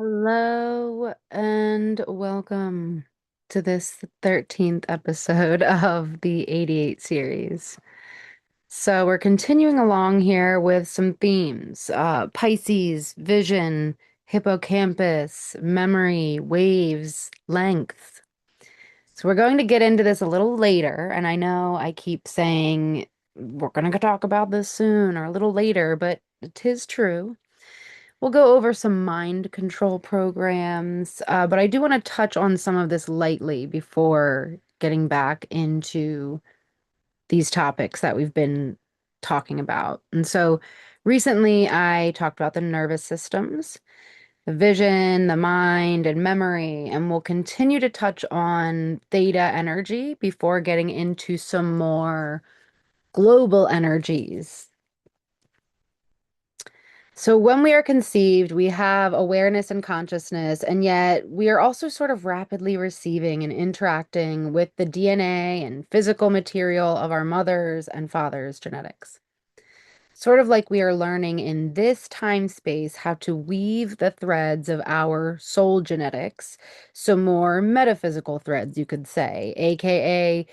Hello and welcome to this 13th episode of the 88 series. So we're continuing along here with some themes, Pisces, vision, hippocampus, memory, waves, length. So we're going to get into this a little later, and I know I keep saying we're going to talk about this soon or a little later, but it is true. We'll go over some mind control programs, but I do want to touch on some of this lightly before getting back into these topics that we've been talking about. And so recently I talked about the nervous systems, the vision, the mind, and memory, and we'll continue to touch on theta energy before getting into some more global energies. So when we are conceived, we have awareness and consciousness, and yet we are also sort of rapidly receiving and interacting with the DNA and physical material of our mother's and father's genetics. Sort of like we are learning in this time space how to weave the threads of our soul genetics, so more metaphysical threads, you could say, aka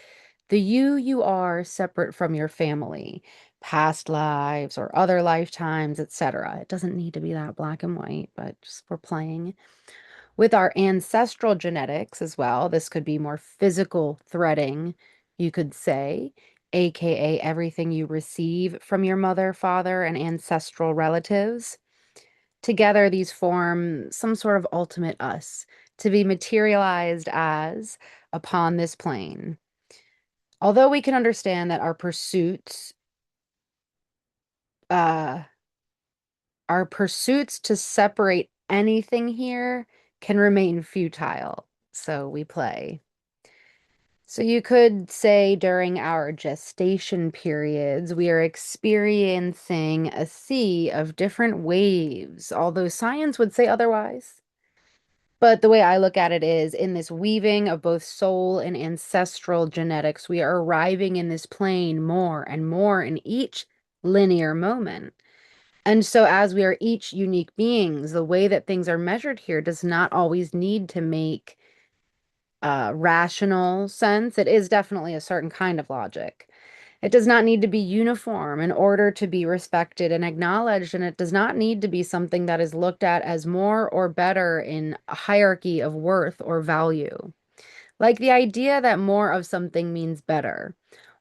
the you are separate from your family, past lives or other lifetimes, etc. It doesn't need to be that black and white, but just we're playing with our ancestral genetics as well. This could be more physical threading, you could say, aka everything you receive from your mother, father, and ancestral relatives. Together, these form some sort of ultimate us to be materialized as upon this plane. Although we can understand that uh, our pursuits to separate anything here can remain futile. So we play. So you could say during our gestation periods, we are experiencing a sea of different waves, although science would say otherwise. But the way I look at it is in this weaving of both soul and ancestral genetics, we are arriving in this plane more and more in each linear moment. And so, as we are each unique beings, the way that things are measured here does not always need to make rational sense. It is definitely a certain kind of logic. It does not need to be uniform in order to be respected and acknowledged, and it does not need to be something that is looked at as more or better in a hierarchy of worth or value. Like the idea that more of something means better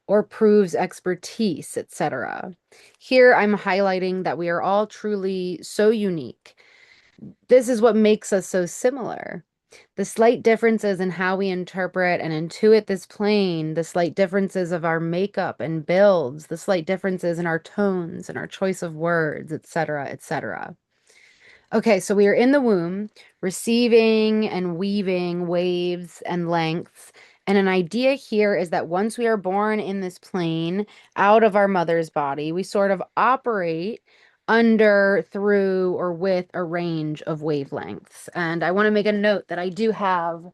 or proves expertise, etc. Here I'm highlighting that we are all truly so unique. This is what makes us so similar. The slight differences in how we interpret and intuit this plane, the slight differences of our makeup and builds, the slight differences in our tones and our choice of words, etc., etc. Okay, so we are in the womb, receiving and weaving waves and lengths. And an idea here is that once we are born in this plane out of our mother's body, we sort of operate under, through, or with a range of wavelengths. And I want to make a note that I do have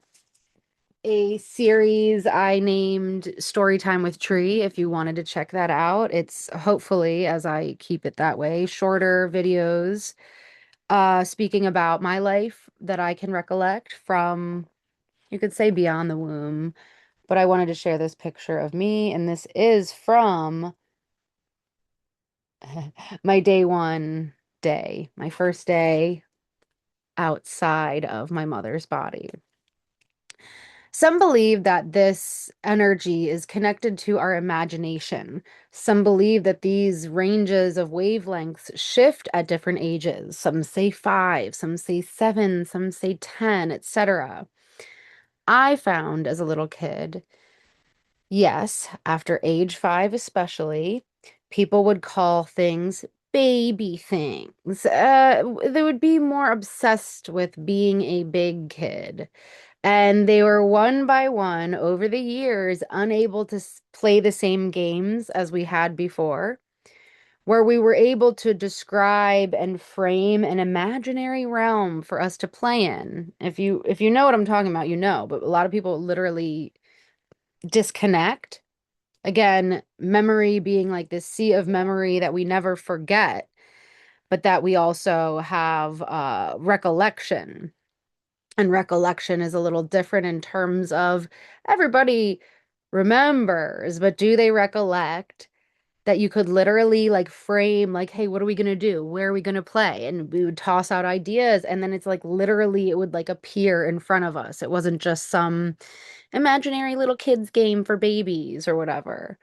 a series I named Storytime with Tree if you wanted to check that out. It's hopefully, as I keep it that way, shorter videos speaking about my life that I can recollect from, you could say, beyond the womb. But I wanted to share this picture of me, and this is from my day one day, my first day outside of my mother's body. Some believe that this energy is connected to our imagination. Some believe that these ranges of wavelengths shift at different ages. Some say 5, some say 7, some say 10, etc. I found as a little kid, yes, after age 5 especially, people would call things baby things. They would be more obsessed with being a big kid. And they were one by one over the years unable to play the same games as we had before, where we were able to describe and frame an imaginary realm for us to play in. If you know what I'm talking about, you know, but a lot of people literally disconnect. Again, memory being like this sea of memory that we never forget. but that we also have recollection. And recollection is a little different in terms of everybody remembers, but do they recollect that you could literally like frame, like, hey, what are we gonna do? Where are we gonna play? And we would toss out ideas, and then it's like literally it would like appear in front of us. It wasn't just some imaginary little kids game for babies or whatever.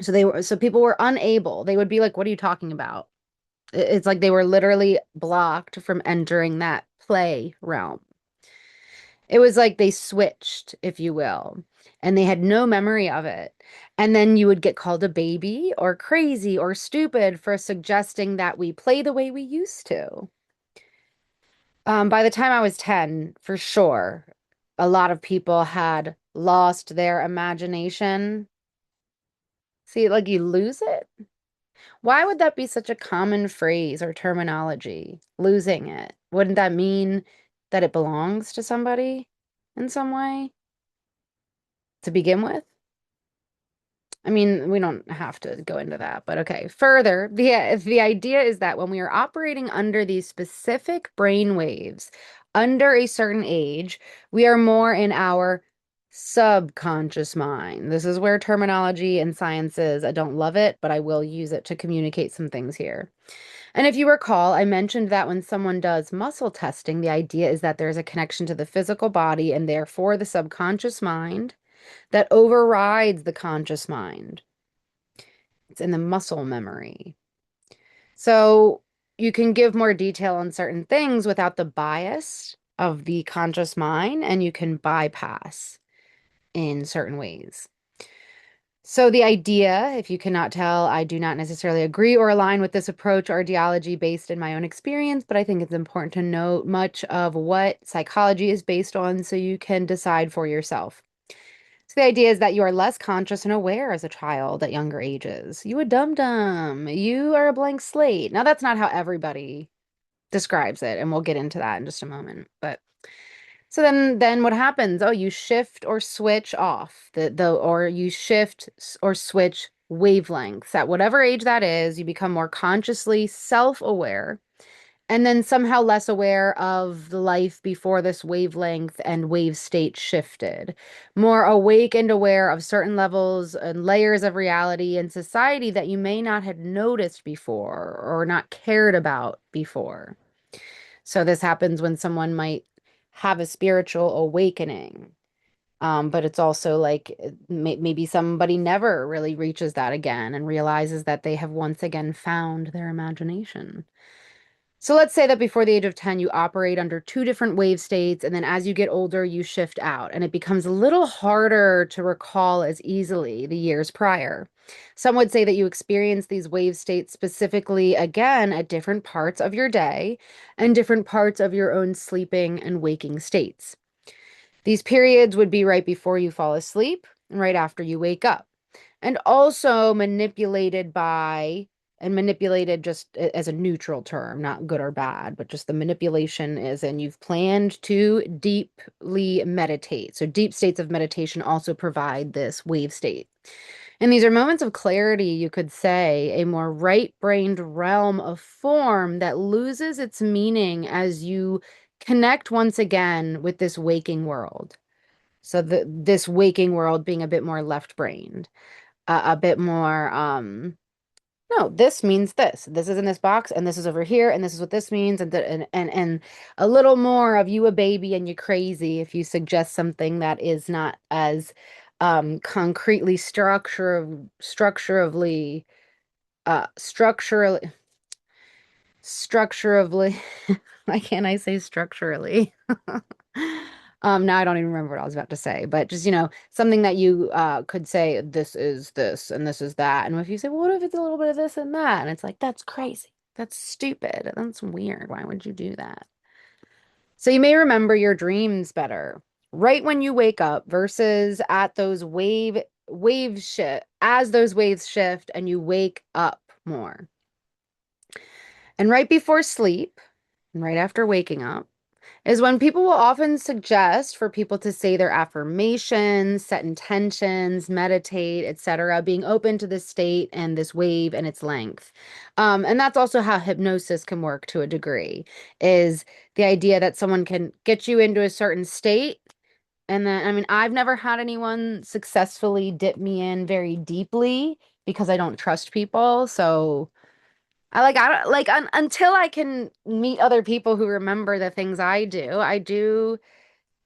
So people were unable. They would be like, what are you talking about? It's like they were literally blocked from entering that play realm. It was like they switched, if you will, and they had no memory of it. And then you would get called a baby or crazy or stupid for suggesting that we play the way we used to. By the time I was 10, for sure, a lot of people had lost their imagination. See, like you lose it. Why would that be such a common phrase or terminology? Losing it. Wouldn't that mean that it belongs to somebody in some way to begin with? I mean, we don't have to go into that, but okay. Further, the idea is that when we are operating under these specific brain waves under a certain age, we are more in our subconscious mind. This is where terminology and science is. I don't love it, but I will use it to communicate some things here. And if you recall, I mentioned that when someone does muscle testing, the idea is that there's a connection to the physical body and therefore the subconscious mind that overrides the conscious mind. It's in the muscle memory. So you can give more detail on certain things without the bias of the conscious mind, and you can bypass in certain ways. So the idea, if you cannot tell, I do not necessarily agree or align with this approach or ideology based in my own experience, but I think it's important to note much of what psychology is based on so you can decide for yourself. So the idea is that you are less conscious and aware as a child at younger ages. You a dum-dum. You are a blank slate. Now that's not how everybody describes it, and we'll get into that in just a moment. But so then what happens? Oh, you shift or switch off the or you shift or switch wavelengths. At whatever age that is, you become more consciously self-aware and then somehow less aware of the life before this wavelength and wave state shifted. More awake and aware of certain levels and layers of reality and society that you may not have noticed before or not cared about before. So this happens when someone might have a spiritual awakening. But it's also like maybe somebody never really reaches that again and realizes that they have once again found their imagination. So let's say that before the age of 10, you operate under two different wave states, and then as you get older, you shift out, and it becomes a little harder to recall as easily the years prior. Some would say that you experience these wave states specifically again at different parts of your day and different parts of your own sleeping and waking states. These periods would be right before you fall asleep and right after you wake up, and also manipulated just as a neutral term, not good or bad, but just the manipulation is, and you've planned to deeply meditate. So deep states of meditation also provide this wave state. And these are moments of clarity, you could say, a more right-brained realm of form that loses its meaning as you connect once again with this waking world. So this waking world being a bit more left-brained, a bit more no, this means this. This is in this box, and this is over here, and this is what this means, and a little more of you a baby and you crazy if you suggest something that is not as concretely structurally why can't I say structurally? Now I don't even remember what I was about to say, but just, something that you could say, this is this and this is that. And if you say, well, what if it's a little bit of this and that? And it's like, that's crazy. That's stupid. That's weird. Why would you do that? So you may remember your dreams better right when you wake up versus at those wave shift as those waves shift and you wake up more. And right before sleep, and right after waking up, is when people will often suggest for people to say their affirmations, set intentions, meditate, etc., being open to this state and this wave and its length. And that's also how hypnosis can work to a degree, is the idea that someone can get you into a certain state. And then, I mean, I've never had anyone successfully dip me in very deeply because I don't trust people. So I don't like until I can meet other people who remember the things I do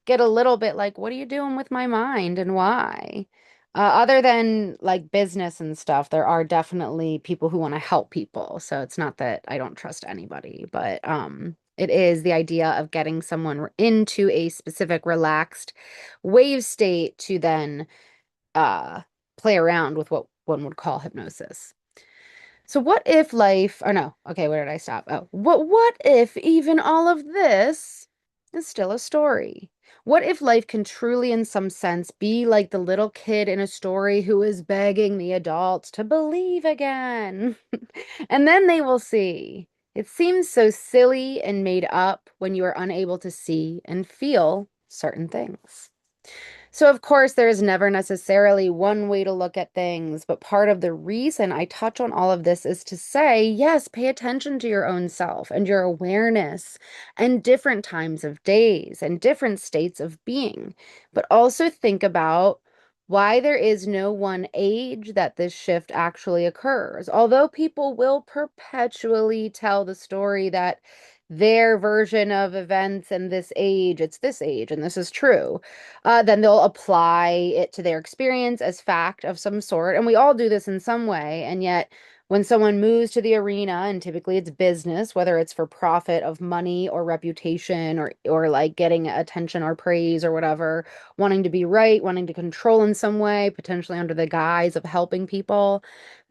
get a little bit like, what are you doing with my mind and why? Other than like business and stuff, there are definitely people who want to help people. So it's not that I don't trust anybody, but it is the idea of getting someone into a specific relaxed wave state to then uh play around with what one would call hypnosis. So what if life, or no, okay, where did I stop? Oh, what if even all of this is still a story? What if life can truly, in some sense, be like the little kid in a story who is begging the adults to believe again? And then they will see. It seems so silly and made up when you are unable to see and feel certain things. So, of course, there is never necessarily one way to look at things, but part of the reason I touch on all of this is to say, yes, pay attention to your own self and your awareness and different times of days and different states of being, but also think about why there is no one age that this shift actually occurs. Although people will perpetually tell the story that their version of events and this age, it's this age, and this is true, then they'll apply it to their experience as fact of some sort. And we all do this in some way. And yet, when someone moves to the arena, and typically it's business, whether it's for profit of money or reputation or like getting attention or praise or whatever, wanting to be right, wanting to control in some way, potentially under the guise of helping people,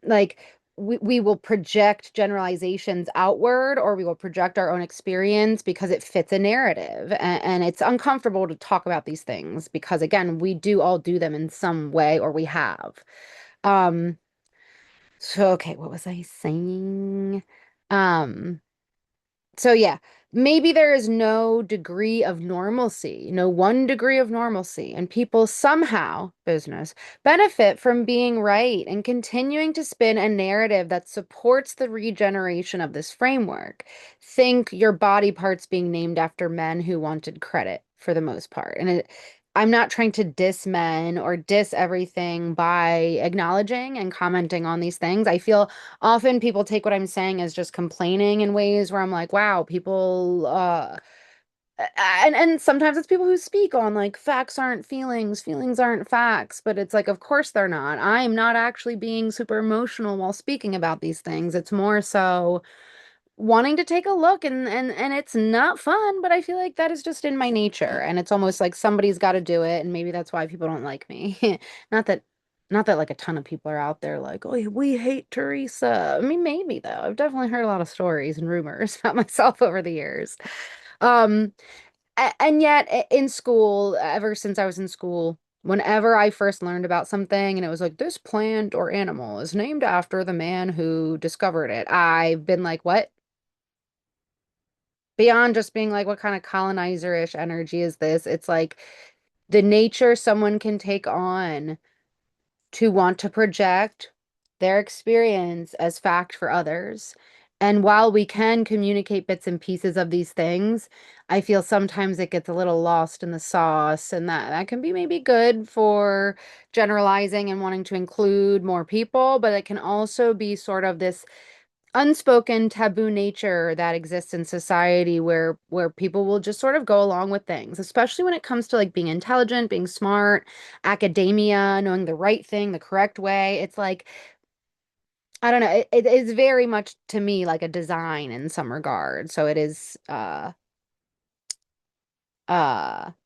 like we will project generalizations outward or we will project our own experience because it fits a narrative. And it's uncomfortable to talk about these things because, again, we do all do them in some way or we have. Um, so, okay, what was I saying? Um, so yeah, maybe there is no degree of normalcy, no one degree of normalcy, and people somehow, business, benefit from being right and continuing to spin a narrative that supports the regeneration of this framework. Think your body parts being named after men who wanted credit for the most part. I'm not trying to diss men or diss everything by acknowledging and commenting on these things. I feel often people take what I'm saying as just complaining in ways where I'm like, wow, people and sometimes it's people who speak on like facts aren't feelings, feelings aren't facts, but it's like of course they're not. I'm not actually being super emotional while speaking about these things. It's more so wanting to take a look and it's not fun, but I feel like that is just in my nature and it's almost like somebody's got to do it and maybe that's why people don't like me. Not that not that like a ton of people are out there like, "Oh, we hate Teresa." I mean, maybe though. I've definitely heard a lot of stories and rumors about myself over the years. Um and yet in school, ever since I was in school, whenever I first learned about something and it was like this plant or animal is named after the man who discovered it, I've been like, "What?" Beyond just being like, what kind of colonizer-ish energy is this? It's like the nature someone can take on to want to project their experience as fact for others. And while we can communicate bits and pieces of these things, I feel sometimes it gets a little lost in the sauce, and that can be maybe good for generalizing and wanting to include more people, but it can also be sort of this unspoken taboo nature that exists in society where people will just sort of go along with things, especially when it comes to like being intelligent, being smart, academia, knowing the right thing, the correct way. It's like, I don't know, it is very much to me like a design in some regard. So it is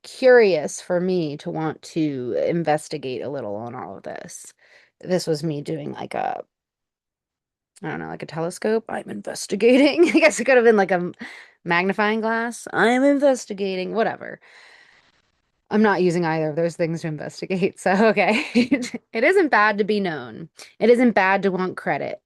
curious for me to want to investigate a little on all of this. This was me doing like a I don't know, like a telescope. I'm investigating. I guess it could have been like a magnifying glass. I'm investigating, whatever. I'm not using either of those things to investigate. So, okay. It isn't bad to be known. It isn't bad to want credit.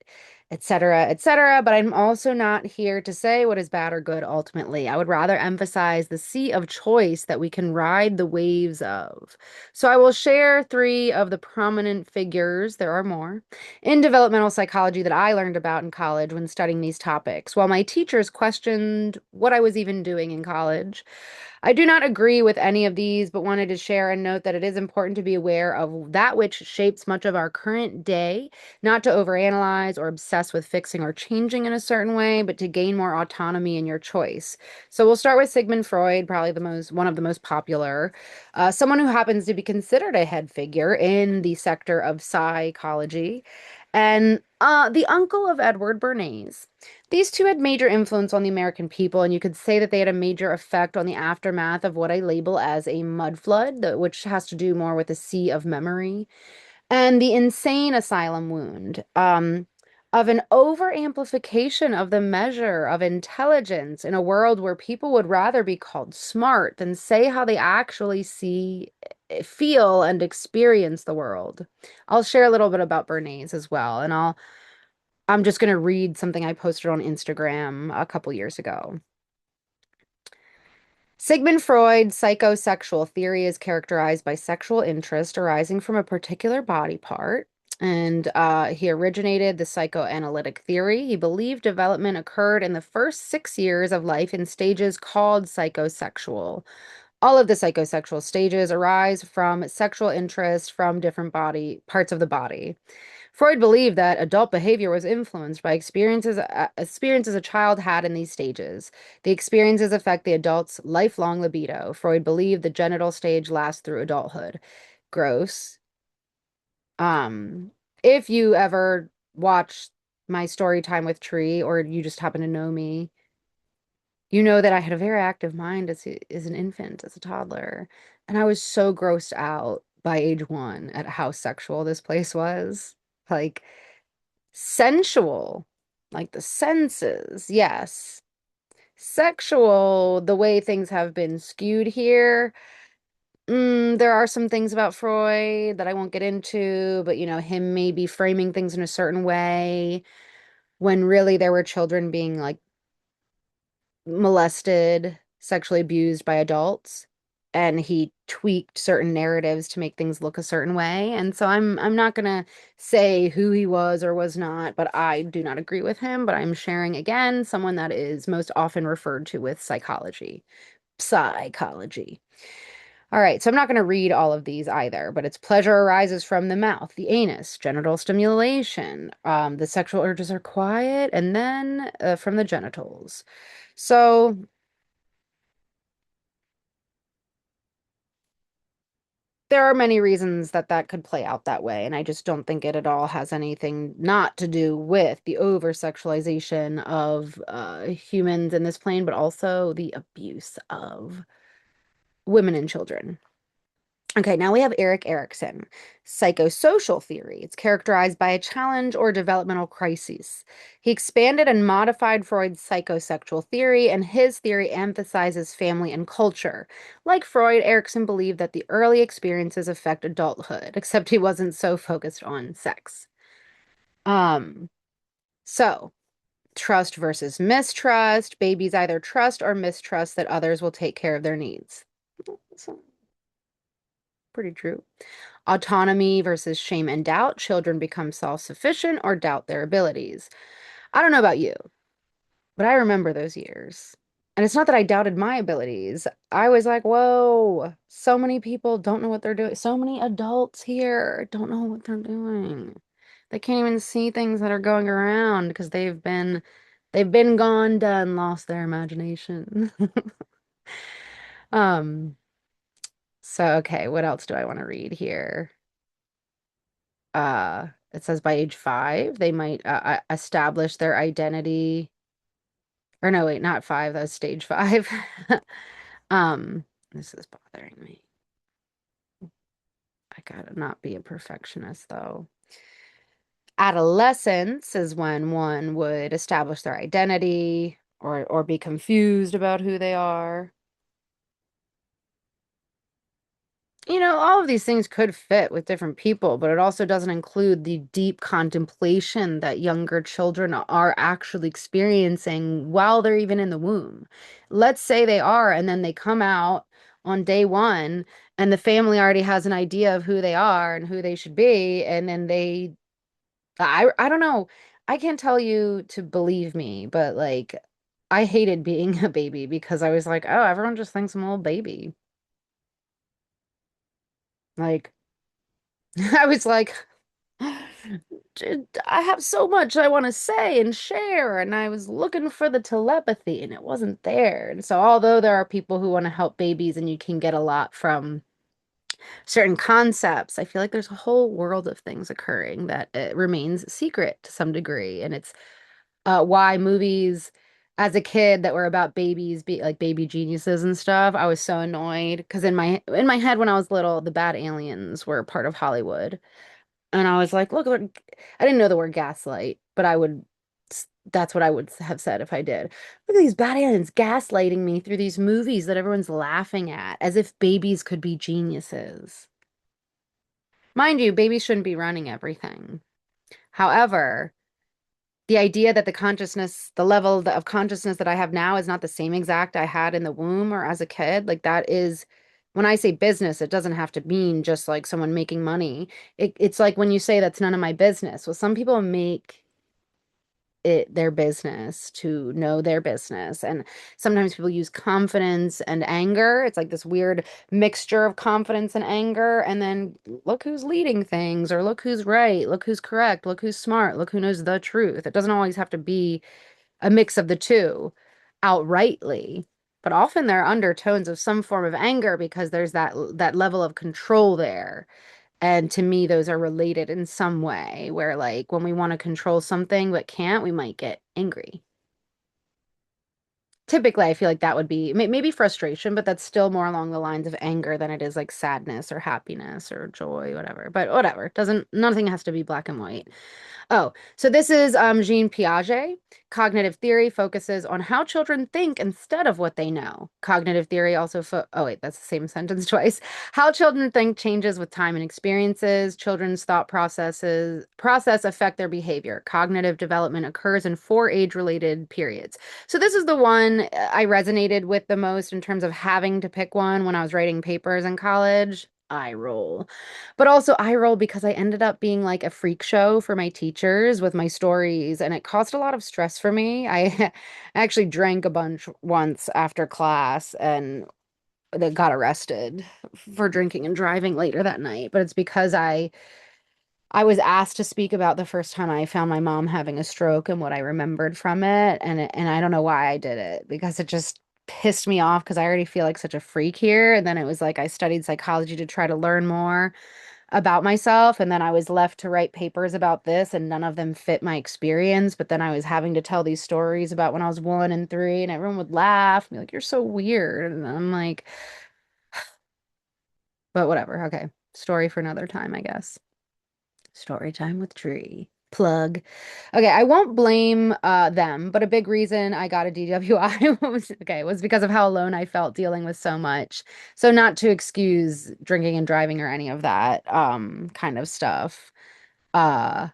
etc., etc. But I'm also not here to say what is bad or good ultimately. I would rather emphasize the sea of choice that we can ride the waves of. So I will share three of the prominent figures, there are more, in developmental psychology that I learned about in college when studying these topics, while my teachers questioned what I was even doing in college. I do not agree with any of these, but wanted to share and note that it is important to be aware of that which shapes much of our current day, not to overanalyze or obsess with fixing or changing in a certain way, but to gain more autonomy in your choice. So we'll start with Sigmund Freud, probably one of the most popular, someone who happens to be considered a head figure in the sector of psychology, and the uncle of Edward Bernays. These two had major influence on the American people, and you could say that they had a major effect on the aftermath of what I label as a mud flood, which has to do more with the sea of memory, and the insane asylum wound, of an over-amplification of the measure of intelligence in a world where people would rather be called smart than say how they actually see, feel, and experience the world. I'll share a little bit about Bernays as well, and I'm just going to read something I posted on Instagram a couple years ago. Sigmund Freud's psychosexual theory is characterized by sexual interest arising from a particular body part. And he originated the psychoanalytic theory. He believed development occurred in the first 6 years of life in stages called psychosexual. All of the psychosexual stages arise from sexual interest from different body parts of the body. Freud believed that adult behavior was influenced by experiences a child had in these stages. The experiences affect the adult's lifelong libido. Freud believed the genital stage lasts through adulthood. Gross. Um, if you ever watch my story time with Tree, or you just happen to know me, you know that I had a very active mind as an infant, as a toddler, and I was so grossed out by age 1 at how sexual this place was. Like, sensual, like the senses, yes. Sexual, the way things have been skewed here. There are some things about Freud that I won't get into, but him maybe framing things in a certain way when really there were children being like molested, sexually abused by adults, and he tweaked certain narratives to make things look a certain way. And so I'm not gonna say who he was or was not, but I do not agree with him, but I'm sharing again someone that is most often referred to with psychology. Psychology. All right, so I'm not going to read all of these either, but its pleasure arises from the mouth, the anus, genital stimulation. The sexual urges are quiet, and then from the genitals. So there are many reasons that that could play out that way, and I just don't think it at all has anything not to do with the over sexualization of humans in this plane, but also the abuse of women and children. Okay, now we have Erik Erikson. Psychosocial theory. It's characterized by a challenge or developmental crisis. He expanded and modified Freud's psychosexual theory, and his theory emphasizes family and culture. Like Freud, Erikson believed that the early experiences affect adulthood, except he wasn't so focused on sex. Um, so trust versus mistrust. Babies either trust or mistrust that others will take care of their needs. So, pretty true. Autonomy versus shame and doubt. Children become self-sufficient or doubt their abilities. I don't know about you, but I remember those years. And it's not that I doubted my abilities. I was like, whoa, so many people don't know what they're doing. So many adults here don't know what they're doing. They can't even see things that are going around because they've been gone, done, lost their imagination. Um, so okay, what else do I want to read here? It says by age 5 they might establish their identity, or no, wait, not 5, that's stage 5. This is bothering me. I gotta not be a perfectionist though. Adolescence is when one would establish their identity or be confused about who they are. All of these things could fit with different people, but it also doesn't include the deep contemplation that younger children are actually experiencing while they're even in the womb. Let's say they are, and then they come out on day one, and the family already has an idea of who they are and who they should be, and then I don't know. I can't tell you to believe me, but like, I hated being a baby because I was like, oh, everyone just thinks I'm a little baby. Like, I was like, I have so much I want to say and share, and I was looking for the telepathy, and it wasn't there. And so, although there are people who want to help babies, and you can get a lot from certain concepts, I feel like there's a whole world of things occurring that remains secret to some degree, and it's why movies as a kid that were about babies, be like baby geniuses and stuff, I was so annoyed because in my head when I was little, the bad aliens were part of Hollywood. And I was like, look, I didn't know the word gaslight, but that's what I would have said if I did. Look at these bad aliens gaslighting me through these movies that everyone's laughing at, as if babies could be geniuses. Mind you, babies shouldn't be running everything. However, the idea that the level of consciousness that I have now is not the same exact I had in the womb or as a kid, like that is, when I say business, it doesn't have to mean just like someone making money. It's like when you say that's none of my business. Well, some people make it their business to know their business. And sometimes people use confidence and anger. It's like this weird mixture of confidence and anger. And then look who's leading things, or look who's right, look who's correct, look who's smart, look who knows the truth. It doesn't always have to be a mix of the two outrightly. But often there are undertones of some form of anger because there's that level of control there. And to me, those are related in some way, where like when we want to control something but can't, we might get angry. Typically, I feel like that would be maybe frustration, but that's still more along the lines of anger than it is like sadness or happiness or joy, whatever. But whatever, doesn't nothing has to be black and white. Oh, so this is Jean Piaget. Cognitive theory focuses on how children think instead of what they know. Cognitive theory also oh wait, that's the same sentence twice. How children think changes with time and experiences. Children's thought process affect their behavior. Cognitive development occurs in four age-related periods. So this is the one I resonated with the most in terms of having to pick one when I was writing papers in college. I roll. But also, I roll because I ended up being like a freak show for my teachers with my stories, and it caused a lot of stress for me. I actually drank a bunch once after class and they got arrested for drinking and driving later that night. But it's because I was asked to speak about the first time I found my mom having a stroke and what I remembered from it, and I don't know why I did it because it just pissed me off because I already feel like such a freak here. And then it was like I studied psychology to try to learn more about myself, and then I was left to write papers about this, and none of them fit my experience. But then I was having to tell these stories about when I was 1 and 3, and everyone would laugh, be like, "You're so weird," and I'm like, "But whatever, okay, story for another time, I guess." Story time with Tree. Plug. Okay, I won't blame them, but a big reason I got a DWI was because of how alone I felt dealing with so much. So not to excuse drinking and driving or any of that kind of stuff. Uh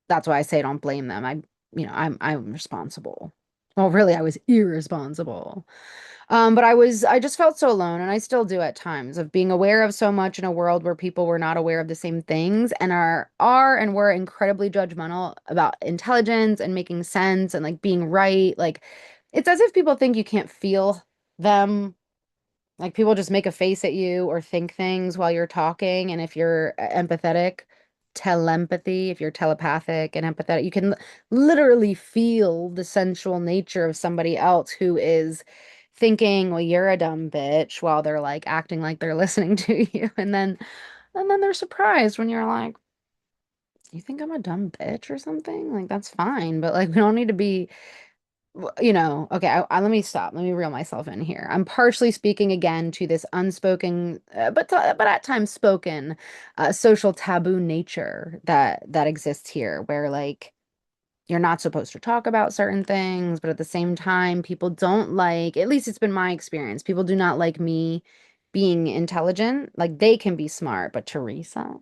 that's why I say don't blame them. I'm responsible. Well, really, I was irresponsible. But I just felt so alone, and I still do at times, of being aware of so much in a world where people were not aware of the same things and are and were incredibly judgmental about intelligence and making sense and like being right. Like it's as if people think you can't feel them, like people just make a face at you or think things while you're talking. And if you're empathetic, telepathy, if you're telepathic and empathetic, you can literally feel the sensual nature of somebody else who is thinking, well, you're a dumb bitch, while they're like acting like they're listening to you. And then they're surprised when you're like, you think I'm a dumb bitch or something? Like that's fine, but like we don't need to be okay, let me stop. Let me reel myself in here. I'm partially speaking again to this unspoken, but at times spoken, social taboo nature that exists here, where like you're not supposed to talk about certain things, but at the same time, people don't like, at least it's been my experience, people do not like me being intelligent. Like they can be smart, but Teresa,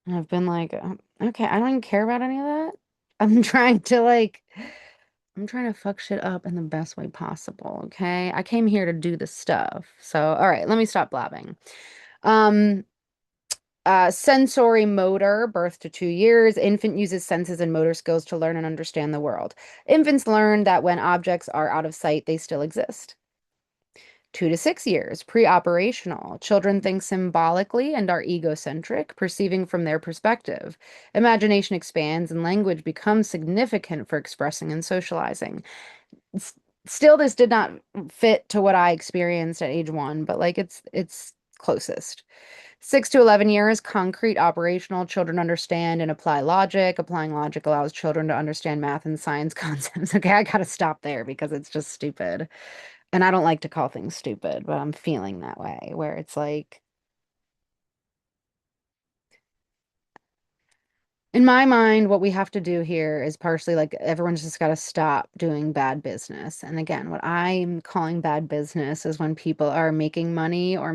and I've been like, okay, I don't even care about any of that. I'm trying to like, I'm trying to fuck shit up in the best way possible, okay? I came here to do the stuff. So, all right, let me stop blabbing. Um, sensory motor, birth to 2 years. Infant uses senses and motor skills to learn and understand the world. Infants learn that when objects are out of sight, they still exist. 2 to 6 years, pre-operational. Children think symbolically and are egocentric, perceiving from their perspective. Imagination expands and language becomes significant for expressing and socializing. S- Still, this did not fit to what I experienced at age 1, but like it's closest. 6 to 11 years, concrete operational. Children understand and apply logic. Applying logic allows children to understand math and science concepts. Okay, I gotta stop there because it's just stupid. And I don't like to call things stupid, but I'm feeling that way, where it's like, in my mind, what we have to do here is partially like everyone's just got to stop doing bad business. And again, what I'm calling bad business is when people are making money or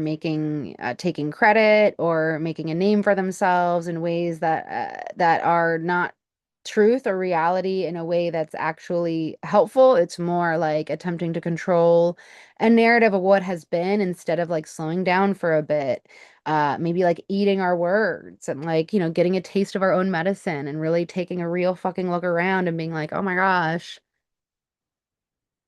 taking credit or making a name for themselves in ways that are not truth or reality in a way that's actually helpful. It's more like attempting to control a narrative of what has been instead of like slowing down for a bit, maybe like eating our words and like, getting a taste of our own medicine and really taking a real fucking look around and being like, oh my gosh,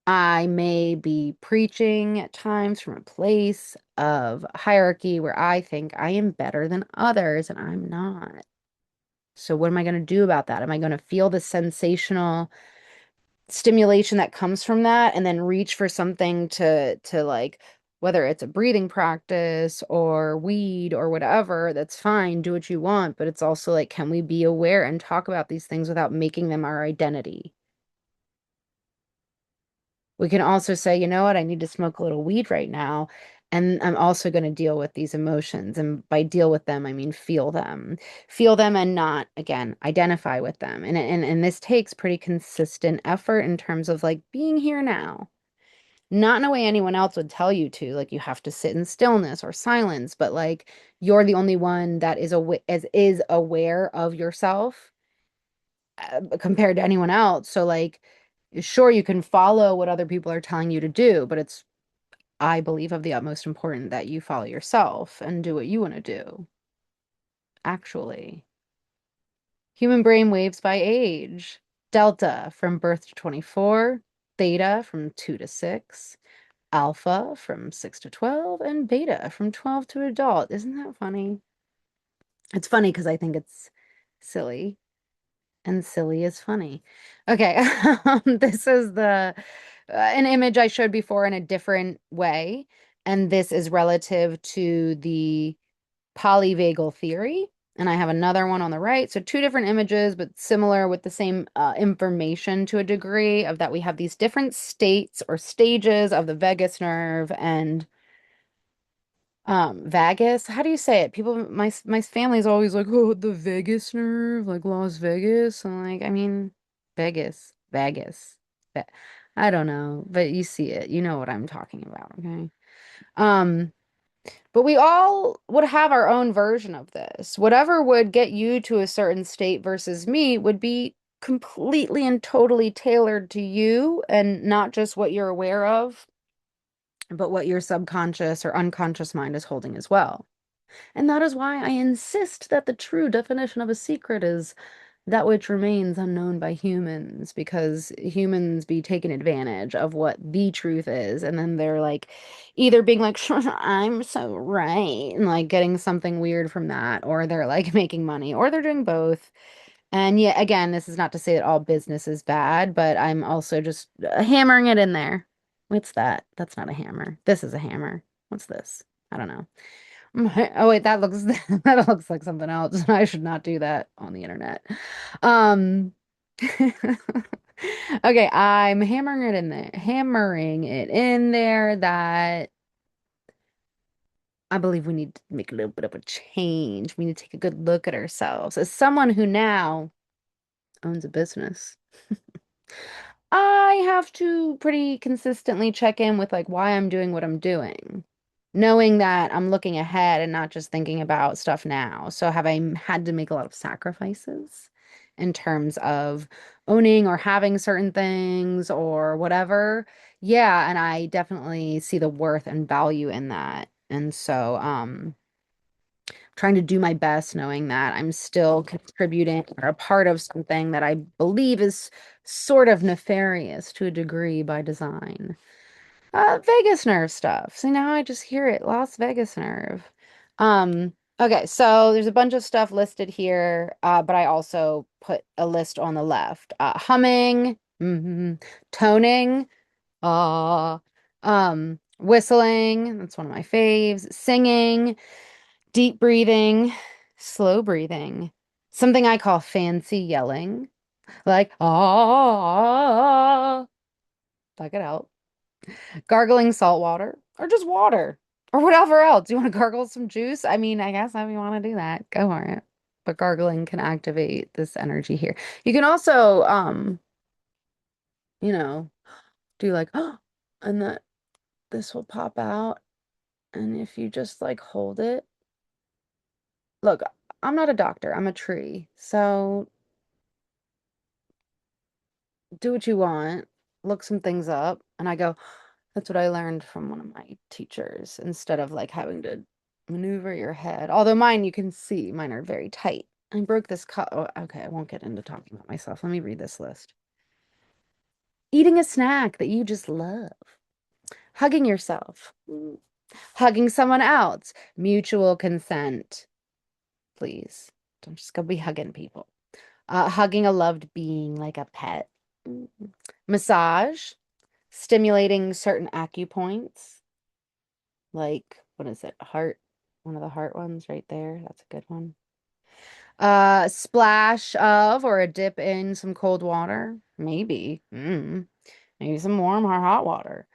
I may be preaching at times from a place of hierarchy where I think I am better than others and I'm not. So what am I going to do about that? Am I going to feel the sensational stimulation that comes from that and then reach for something to like, whether it's a breathing practice or weed or whatever, that's fine, do what you want, but it's also like, can we be aware and talk about these things without making them our identity? We can also say, you know what, I need to smoke a little weed right now. And I'm also going to deal with these emotions. And by deal with them, I mean feel them. Feel them and not, again, identify with them. And this takes pretty consistent effort in terms of like being here now. Not in a way anyone else would tell you to, like you have to sit in stillness or silence, but like you're the only one that is aware of yourself compared to anyone else. So like sure you can follow what other people are telling you to do, but it's I believe of the utmost important that you follow yourself and do what you want to do. Actually, human brain waves by age. Delta from birth to 24, theta from 2 to 6, alpha from 6 to 12, and beta from 12 to adult. Isn't that funny? It's funny because I think it's silly. And silly is funny. Okay, this is the an image I showed before in a different way, and this is relative to the polyvagal theory. And I have another one on the right. So two different images, but similar with the same information to a degree of that we have these different states or stages of the vagus nerve and vagus. How do you say it? People, my family's always like, oh, the vagus nerve, like Las Vegas. I'm like, I mean, Vegas, Vegas. Ve- I don't know, but you see it. You know what I'm talking about, okay? Um, but we all would have our own version of this. Whatever would get you to a certain state versus me would be completely and totally tailored to you and not just what you're aware of, but what your subconscious or unconscious mind is holding as well. And that is why I insist that the true definition of a secret is that which remains unknown by humans, because humans be taking advantage of what the truth is, and then they're like either being like, I'm so right, and like getting something weird from that, or they're like making money, or they're doing both. And yeah, again, this is not to say that all business is bad, but I'm also just hammering it in there. What's that? That's not a hammer. This is a hammer. What's this? I don't know. Oh wait, that looks that looks like something else. I should not do that on the internet. Um Okay, I'm hammering it in there that I believe we need to make a little bit of a change. We need to take a good look at ourselves. As someone who now owns a business, I have to pretty consistently check in with like why I'm doing what I'm doing. knowing that I'm looking ahead and not just thinking about stuff now. So have I had to make a lot of sacrifices in terms of owning or having certain things or whatever? Yeah, and I definitely see the worth and value in that. And so, trying to do my best knowing that I'm still contributing or a part of something that I believe is sort of nefarious to a degree by design. Vegas nerve stuff. See, now I just hear it. Las Vegas nerve. Okay, so there's a bunch of stuff listed here, but I also put a list on the left. Humming, toning, uh, whistling, that's one of my faves, singing, deep breathing, slow breathing, something I call fancy yelling, like, like it out. Gargling salt water or just water or whatever else. You want to gargle some juice? I mean, I guess if you want to do that, go for it. But gargling can activate this energy here. You can also, you know, do like, and that this will pop out. And if you just like hold it, look, I'm not a doctor, I'm a tree. So do what you want, look some things up. And I go, that's what I learned from one of my teachers instead of like having to maneuver your head. Although mine, you can see, mine are very tight. I broke this cup. Oh, okay, I won't get into talking about myself. Let me read this list. Eating a snack that you just love. Hugging yourself. Hugging someone else. Mutual consent. Please. Don't just go be hugging people. Hugging a loved being like a pet. Mm. Massage. Stimulating certain acupoints. Like, what is it? Heart, one of the heart ones right there. That's a good one. Splash of or a dip in some cold water. Maybe. Maybe some warm or hot water.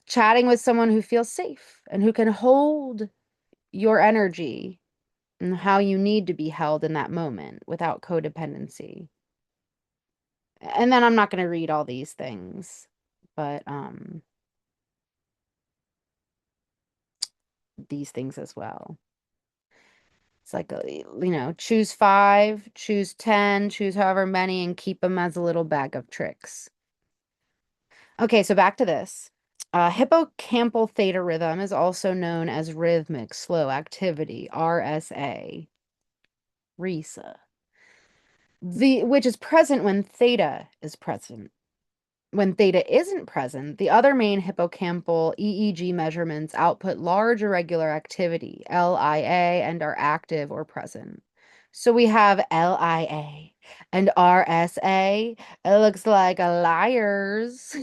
Chatting with someone who feels safe and who can hold your energy and how you need to be held in that moment without codependency. And then I'm not going to read all these things, but these things as well. It's like, choose five, choose 10, choose however many, and keep them as a little bag of tricks. Okay, so back to this. Hippocampal theta rhythm is also known as rhythmic slow activity, RSA, RISA, which is present when theta is present. When theta isn't present, the other main hippocampal EEG measurements output large irregular activity, LIA, and are active or present. So we have LIA and RSA. It looks like a liars.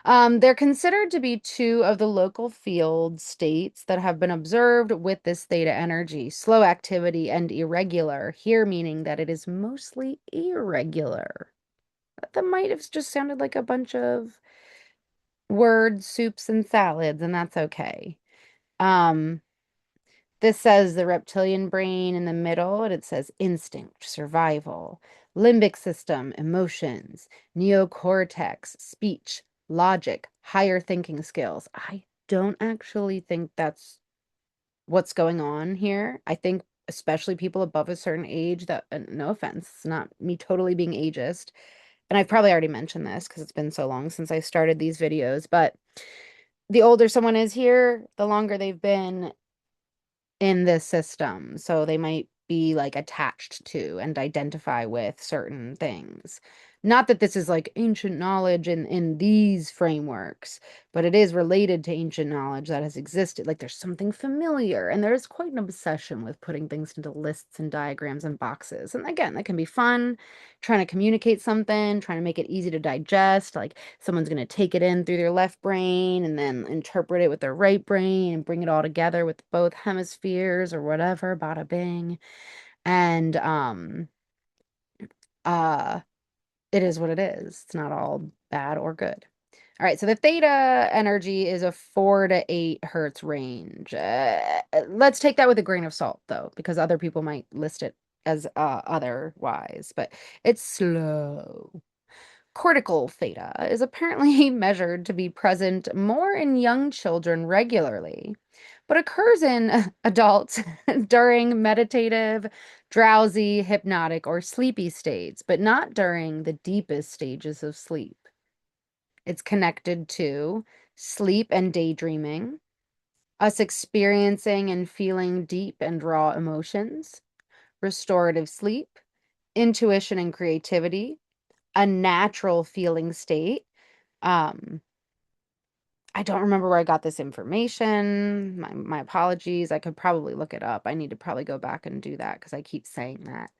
They're considered to be two of the local field states that have been observed with this theta energy, slow activity and irregular, here meaning that it is mostly irregular. That might have just sounded like a bunch of words, soups, and salads, and that's okay. Um, this says the reptilian brain in the middle, and it says instinct, survival, limbic system, emotions, neocortex, speech, logic, higher thinking skills. I don't actually think that's what's going on here. I think especially people above a certain age that, no offense, it's not me totally being ageist, and I've probably already mentioned this because it's been so long since I started these videos, but the older someone is here, the longer they've been in this system. So they might be like attached to and identify with certain things. Not that this is like ancient knowledge in these frameworks, but it is related to ancient knowledge that has existed. Like there's something familiar, and there is quite an obsession with putting things into lists and diagrams and boxes. And again, that can be fun, trying to communicate something, trying to make it easy to digest. Like someone's going to take it in through their left brain and then interpret it with their right brain and bring it all together with both hemispheres or whatever, bada bing. And uh it is what it is. It's not all bad or good. All right, so the theta energy is a 4 to 8 hertz range. Let's take that with a grain of salt, though, because other people might list it as otherwise, but it's slow. Cortical theta is apparently measured to be present more in young children regularly, but occurs in adults during meditative, drowsy, hypnotic, or sleepy states, but not during the deepest stages of sleep. It's connected to sleep and daydreaming, us experiencing and feeling deep and raw emotions, restorative sleep, intuition and creativity, a natural feeling state. Um, I don't remember where I got this information. My apologies. I could probably look it up. I need to probably go back and do that because I keep saying that.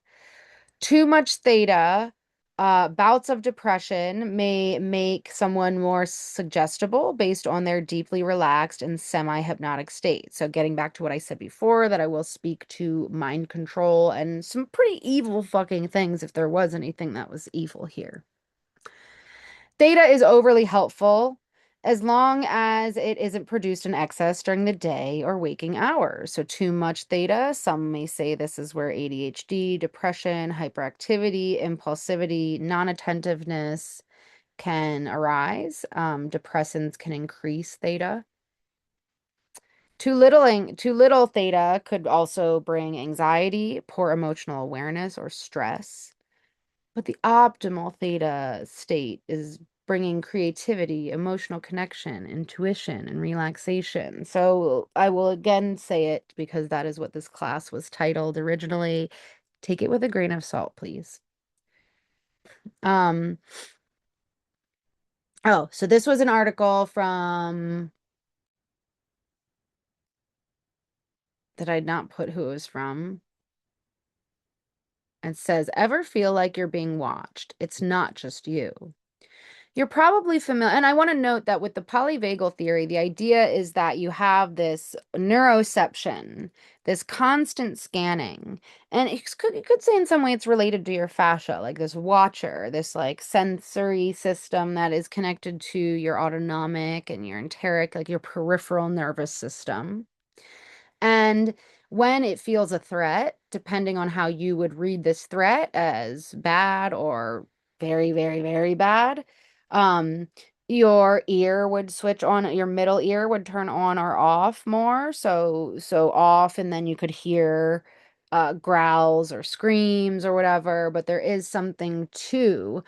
Too much theta, bouts of depression may make someone more suggestible based on their deeply relaxed and semi-hypnotic state. So getting back to what I said before, that I will speak to mind control and some pretty evil fucking things if there was anything that was evil here. Theta is overly helpful as long as it isn't produced in excess during the day or waking hours. So, too much theta, some may say this is where ADHD, depression, hyperactivity, impulsivity, non attentiveness can arise. Depressants can increase theta. Too little theta could also bring anxiety, poor emotional awareness, or stress. But the optimal theta state is bringing creativity, emotional connection, intuition, and relaxation. So I will again say it because that is what this class was titled originally. Take it with a grain of salt, please. Um, oh, so this was an article from, that I'd not put who it was from. It says, ever feel like you're being watched? It's not just you. You're probably familiar, and I want to note that with the polyvagal theory, the idea is that you have this neuroception, this constant scanning, and you could say in some way it's related to your fascia, like this watcher, this like sensory system that is connected to your autonomic and your enteric, like your peripheral nervous system. And when it feels a threat, depending on how you would read this threat as bad or very, very, very bad, um, your ear would switch on, your middle ear would turn on or off more. So off, and then you could hear growls or screams or whatever. But there is something to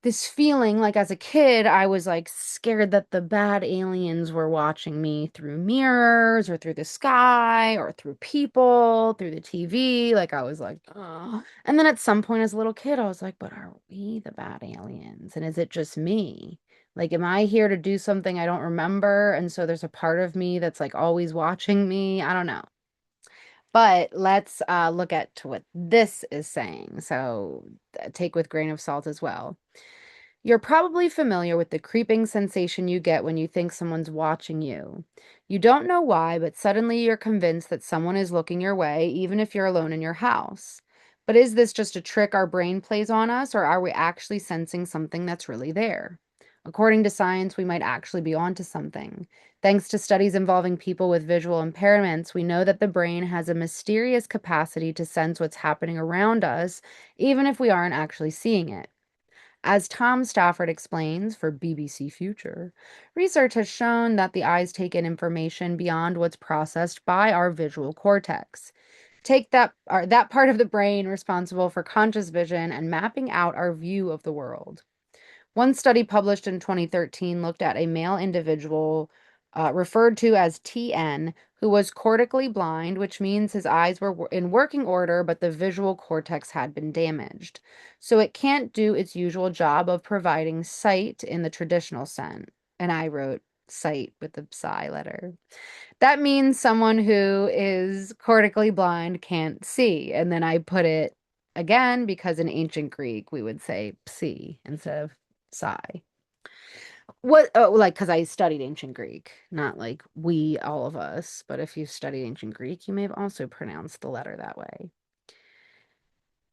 this feeling, like as a kid, I was like scared that the bad aliens were watching me through mirrors or through the sky or through people, through the TV. Like I was like, oh. And then at some point as a little kid, I was like, but are we the bad aliens? And is it just me? Like, am I here to do something I don't remember? And so there's a part of me that's like always watching me. I don't know. But let's look at to what this is saying. So take with grain of salt as well. You're probably familiar with the creeping sensation you get when you think someone's watching you. You don't know why, but suddenly you're convinced that someone is looking your way, even if you're alone in your house. But is this just a trick our brain plays on us, or are we actually sensing something that's really there? According to science, we might actually be onto something. Thanks to studies involving people with visual impairments, we know that the brain has a mysterious capacity to sense what's happening around us, even if we aren't actually seeing it. As Tom Stafford explains for BBC Future, research has shown that the eyes take in information beyond what's processed by our visual cortex. Take that part of the brain responsible for conscious vision and mapping out our view of the world. One study published in 2013 looked at a male individual referred to as TN who was cortically blind, which means his eyes were in working order, but the visual cortex had been damaged. So it can't do its usual job of providing sight in the traditional sense. And I wrote sight with the psi letter. That means someone who is cortically blind can't see. And then I put it again because in ancient Greek we would say psi instead of psi. What, oh, like, because I studied ancient Greek, not like we, all of us, but if you studied ancient Greek, you may have also pronounced the letter that way.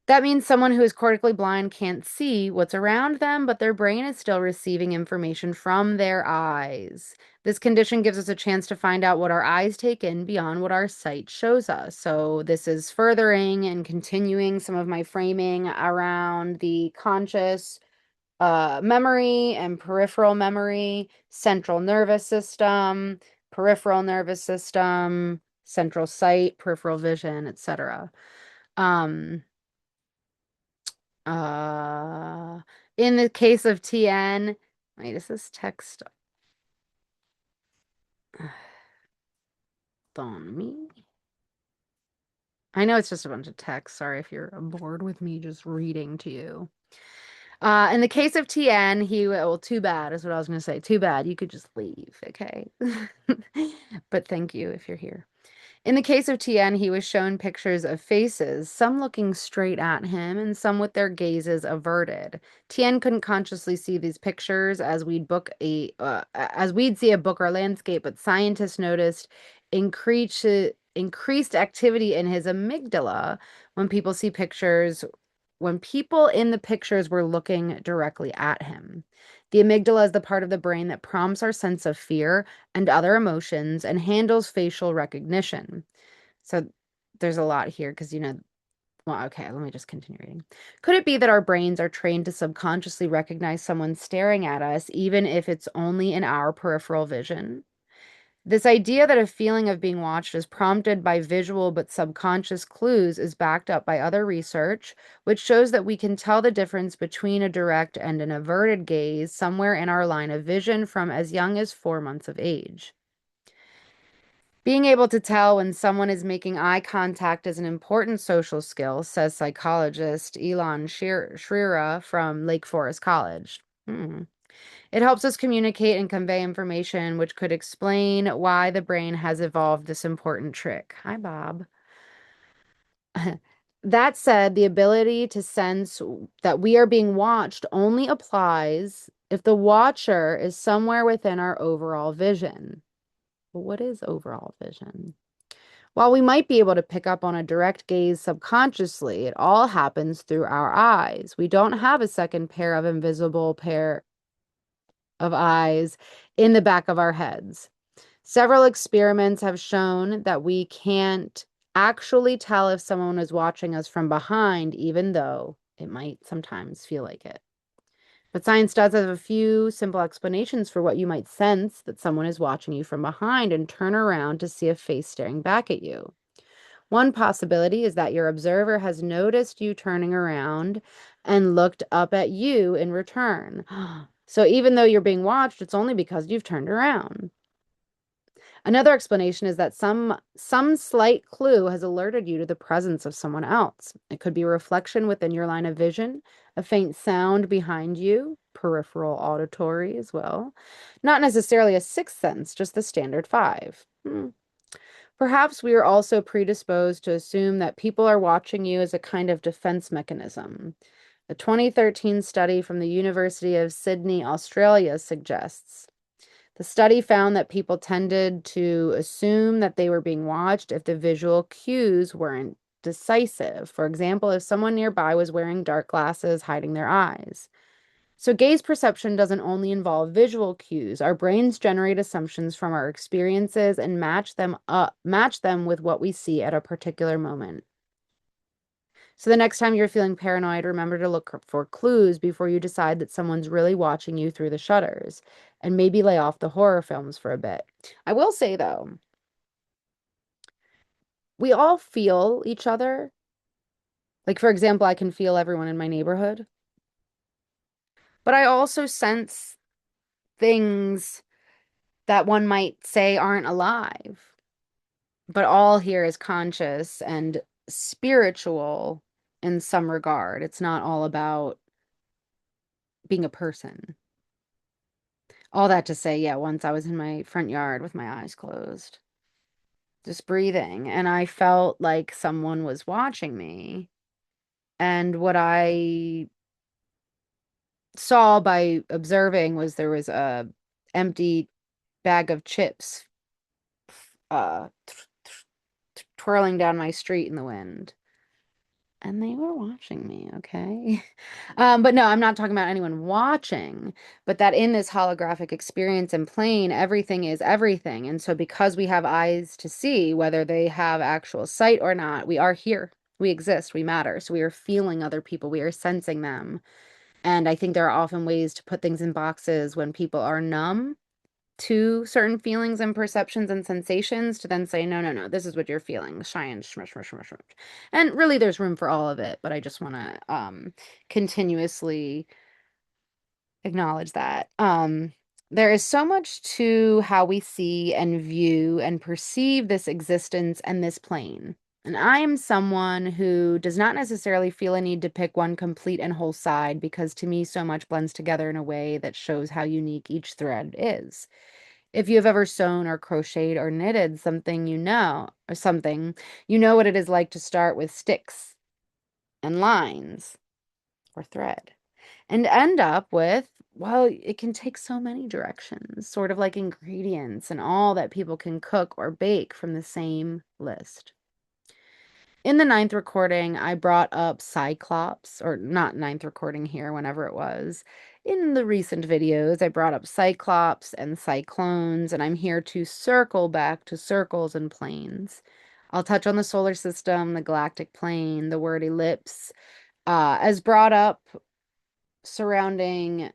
That means someone who is cortically blind can't see what's around them, but their brain is still receiving information from their eyes. This condition gives us a chance to find out what our eyes take in beyond what our sight shows us. So this is furthering and continuing some of my framing around the conscious memory and peripheral memory, central nervous system, peripheral nervous system, central sight, peripheral vision, etc. Um, uh, in the case of TN, wait, is this text on me? I know it's just a bunch of text. Sorry if you're bored with me just reading to you. In the case of TN, well, too bad is what I was going to say. Too bad. You could just leave, okay? But thank you if you're here. In the case of TN, he was shown pictures of faces, some looking straight at him and some with their gazes averted. TN couldn't consciously see these pictures as we'd see a book or landscape, but scientists noticed increased activity in his amygdala when people in the pictures were looking directly at him. The amygdala is the part of the brain that prompts our sense of fear and other emotions and handles facial recognition. So there's a lot here because, well, okay, let me just continue reading. Could it be that our brains are trained to subconsciously recognize someone staring at us, even if it's only in our peripheral vision? This idea that a feeling of being watched is prompted by visual but subconscious clues is backed up by other research, which shows that we can tell the difference between a direct and an averted gaze somewhere in our line of vision from as young as 4 months of age. Being able to tell when someone is making eye contact is an important social skill, says psychologist Elon Schreira from Lake Forest College. It helps us communicate and convey information, which could explain why the brain has evolved this important trick. Hi, Bob. That said, the ability to sense that we are being watched only applies if the watcher is somewhere within our overall vision. Well, what is overall vision? While we might be able to pick up on a direct gaze subconsciously, it all happens through our eyes. We don't have a second pair of invisible pair of eyes in the back of our heads. Several experiments have shown that we can't actually tell if someone is watching us from behind, even though it might sometimes feel like it. But science does have a few simple explanations for what you might sense that someone is watching you from behind and turn around to see a face staring back at you. One possibility is that your observer has noticed you turning around and looked up at you in return. So even though you're being watched, it's only because you've turned around. Another explanation is that some slight clue has alerted you to the presence of someone else. It could be a reflection within your line of vision, a faint sound behind you, peripheral auditory as well. Not necessarily a sixth sense, just the standard five. Perhaps we are also predisposed to assume that people are watching you as a kind of defense mechanism. A 2013 study from the University of Sydney, Australia suggests. The study found that people tended to assume that they were being watched if the visual cues weren't decisive. For example, if someone nearby was wearing dark glasses hiding their eyes. So gaze perception doesn't only involve visual cues. Our brains generate assumptions from our experiences and match them with what we see at a particular moment. So the next time you're feeling paranoid, remember to look for clues before you decide that someone's really watching you through the shutters, and maybe lay off the horror films for a bit. I will say though, we all feel each other. Like, for example, I can feel everyone in my neighborhood, but I also sense things that one might say aren't alive. But all here is conscious and spiritual in some regard. It's not all about being a person. All that to say, yeah, once I was in my front yard with my eyes closed, just breathing, and I felt like someone was watching me. And what I saw by observing was there was a empty bag of chips uh twirling down my street in the wind. And they were watching me, okay? But no, I'm not talking about anyone watching, but that in this holographic experience and plane, everything is everything. And so because we have eyes to see, whether they have actual sight or not, we are here. We exist, we matter. So we are feeling other people, we are sensing them. And I think there are often ways to put things in boxes when people are numb to certain feelings and perceptions and sensations to then say, no, no, no, this is what you're feeling. Shine, shmush, shmush, shmush, shmush. And really, there's room for all of it, but I just want to continuously acknowledge that. There is so much to how we see and view and perceive this existence and this plane. And I am someone who does not necessarily feel a need to pick one complete and whole side because to me, so much blends together in a way that shows how unique each thread is. If you have ever sewn or crocheted or knitted something, you know what it is like to start with sticks and lines or thread and end up with, well, it can take so many directions, sort of like ingredients and all that people can cook or bake from the same list. In the ninth recording, I brought up Cyclops, or not ninth recording here, whenever it was. In the recent videos, I brought up Cyclops and cyclones, and I'm here to circle back to circles and planes. I'll touch on the solar system, the galactic plane, the word ellipse, as brought up surrounding,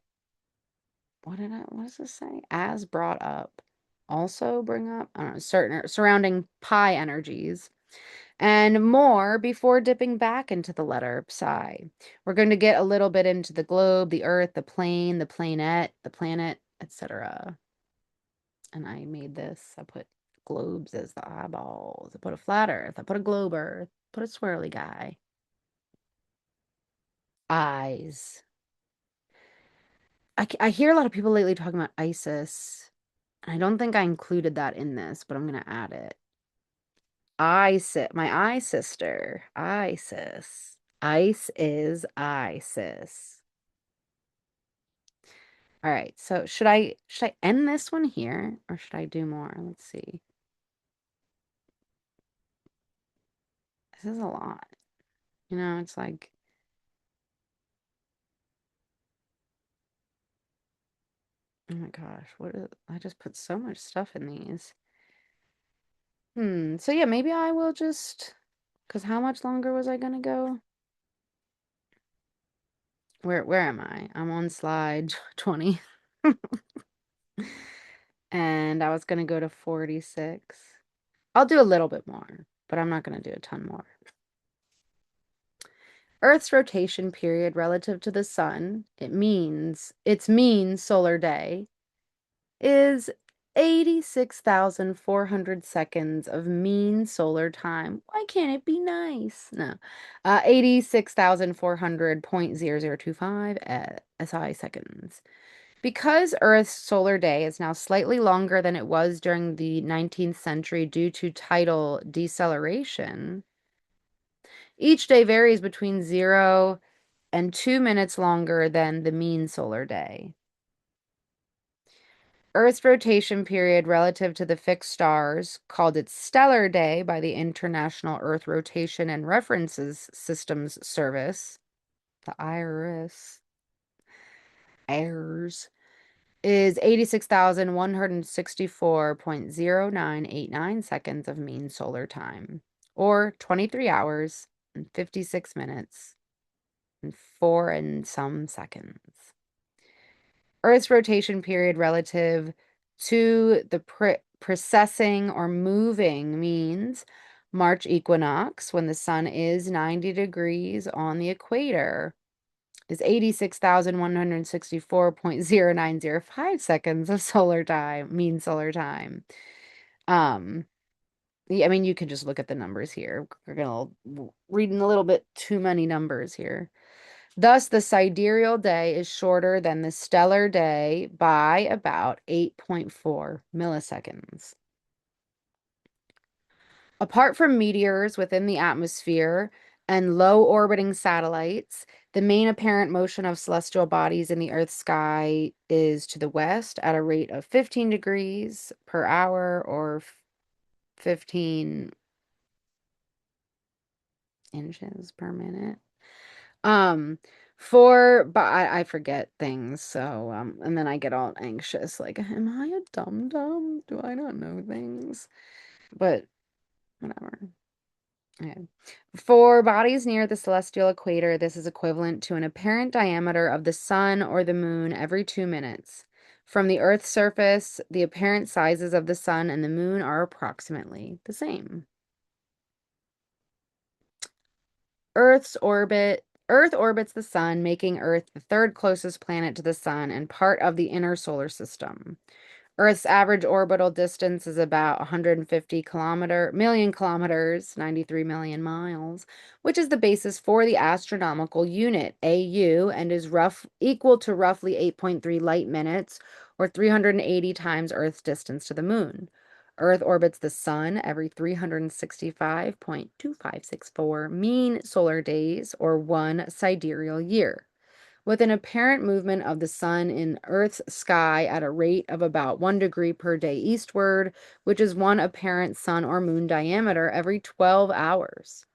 what does this say? As brought up. Also bring up, I don't know, certain surrounding pi energies and more before dipping back into the letter psi. We're going to get a little bit into the globe, the earth, the plane, the planet, etc. And I made this. I put globes as the eyeballs. I put a flat earth. I put a globe earth. Put a swirly guy. Eyes. I hear a lot of people lately talking about Isis. I don't think I included that in this, but I'm going to add it. My eye sister, Isis. Ice is Isis. All right, so should I end this one here or should I do more? Let's see. This is a lot. It's like, oh my gosh, I just put so much stuff in these. So yeah, maybe I will just, because how much longer was I gonna go? Where am I? I'm on slide 20. And I was gonna go to 46. I'll do a little bit more, but I'm not gonna do a ton more. Earth's rotation period relative to the sun, its mean solar day, is 86,400 seconds of mean solar time. Why can't it be nice? No. 86,400.0025 SI seconds. Because Earth's solar day is now slightly longer than it was during the 19th century due to tidal deceleration, each day varies between 0 and 2 minutes longer than the mean solar day. Earth's rotation period relative to the fixed stars, called its stellar day by the International Earth Rotation and References Systems Service, the IRS, is 86,164.0989 seconds of mean solar time, or 23 hours and 56 minutes and 4 and some seconds. Earth's rotation period relative to the precessing or moving means March equinox, when the sun is 90 degrees on the equator, is 86,164.0905 seconds of solar time, mean solar time. Yeah, I mean, you can just look at the numbers here. We're gonna reading a little bit too many numbers here. Thus, the sidereal day is shorter than the stellar day by about 8.4 milliseconds. Apart from meteors within the atmosphere and low orbiting satellites, the main apparent motion of celestial bodies in the Earth's sky is to the west at a rate of 15 degrees per hour or 15 inches per minute. Um, but I forget things, so and then I get all anxious, like, am I a dum-dum? Do I not know things? But whatever. Okay. For bodies near the celestial equator, this is equivalent to an apparent diameter of the sun or the moon every 2 minutes. From the Earth's surface, the apparent sizes of the sun and the moon are approximately the same. Earth's orbit. Earth orbits the sun, making Earth the third closest planet to the sun and part of the inner solar system. Earth's average orbital distance is about 150 million kilometers, 93 million miles, which is the basis for the astronomical unit AU and is equal to roughly 8.3 light minutes or 380 times Earth's distance to the moon. Earth orbits the sun every 365.2564 mean solar days or one sidereal year, with an apparent movement of the sun in Earth's sky at a rate of about 1 degree per day eastward, which is one apparent sun or moon diameter every 12 hours.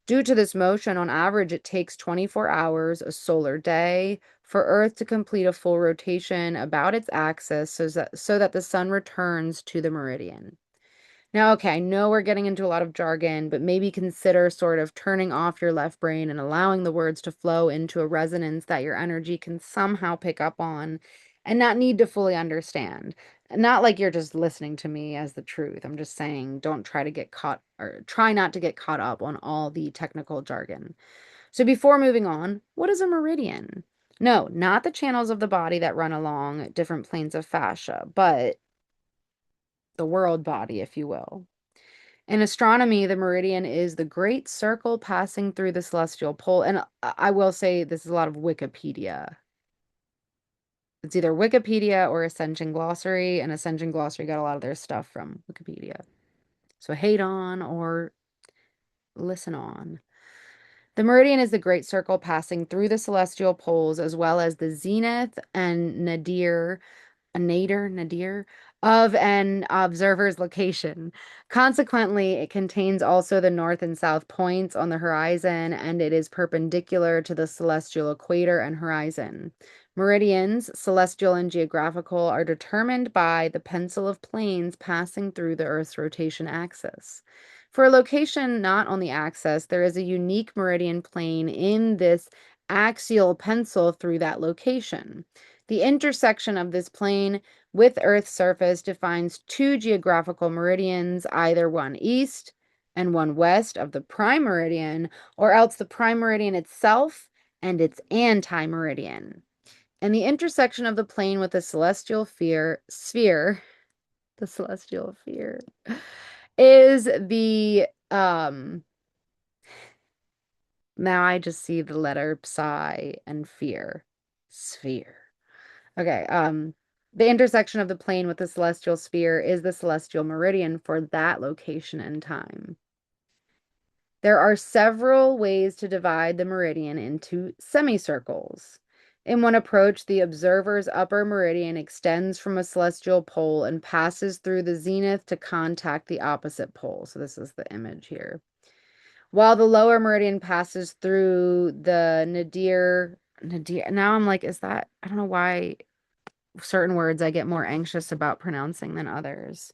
Due to this motion, on average, it takes 24 hours, a solar day, for Earth to complete a full rotation about its axis so that the sun returns to the meridian. Now, okay, I know we're getting into a lot of jargon, but maybe consider sort of turning off your left brain and allowing the words to flow into a resonance that your energy can somehow pick up on and not need to fully understand. Not like you're just listening to me as the truth. I'm just saying don't try to get caught or try not to get caught up on all the technical jargon. So before moving on, what is a meridian? No, not the channels of the body that run along different planes of fascia, but the world body, if you will. In astronomy, the meridian is the great circle passing through the celestial pole. And I will say this is a lot of Wikipedia. It's either Wikipedia or Ascension Glossary, and Ascension Glossary got a lot of their stuff from Wikipedia. So hate on or listen on. The meridian is the great circle passing through the celestial poles, as well as the zenith and nadir of an observer's location. Consequently, it contains also the north and south points on the horizon, and it is perpendicular to the celestial equator and horizon. Meridians, celestial and geographical, are determined by the pencil of planes passing through the Earth's rotation axis. For a location not on the axis, there is a unique meridian plane in this axial pencil through that location. The intersection of this plane with Earth's surface defines two geographical meridians, either one east and one west of the prime meridian, or else the prime meridian itself and its anti-meridian. And the intersection of the plane with the celestial sphere, the celestial sphere, is the now I just see the letter psi and fear. Sphere. Okay, the intersection of the plane with the celestial sphere is the celestial meridian for that location and time. There are several ways to divide the meridian into semicircles. In one approach, the observer's upper meridian extends from a celestial pole and passes through the zenith to contact the opposite pole. So this is the image here. While the lower meridian passes through the nadir. Now I'm like, is that, I don't know why certain words I get more anxious about pronouncing than others.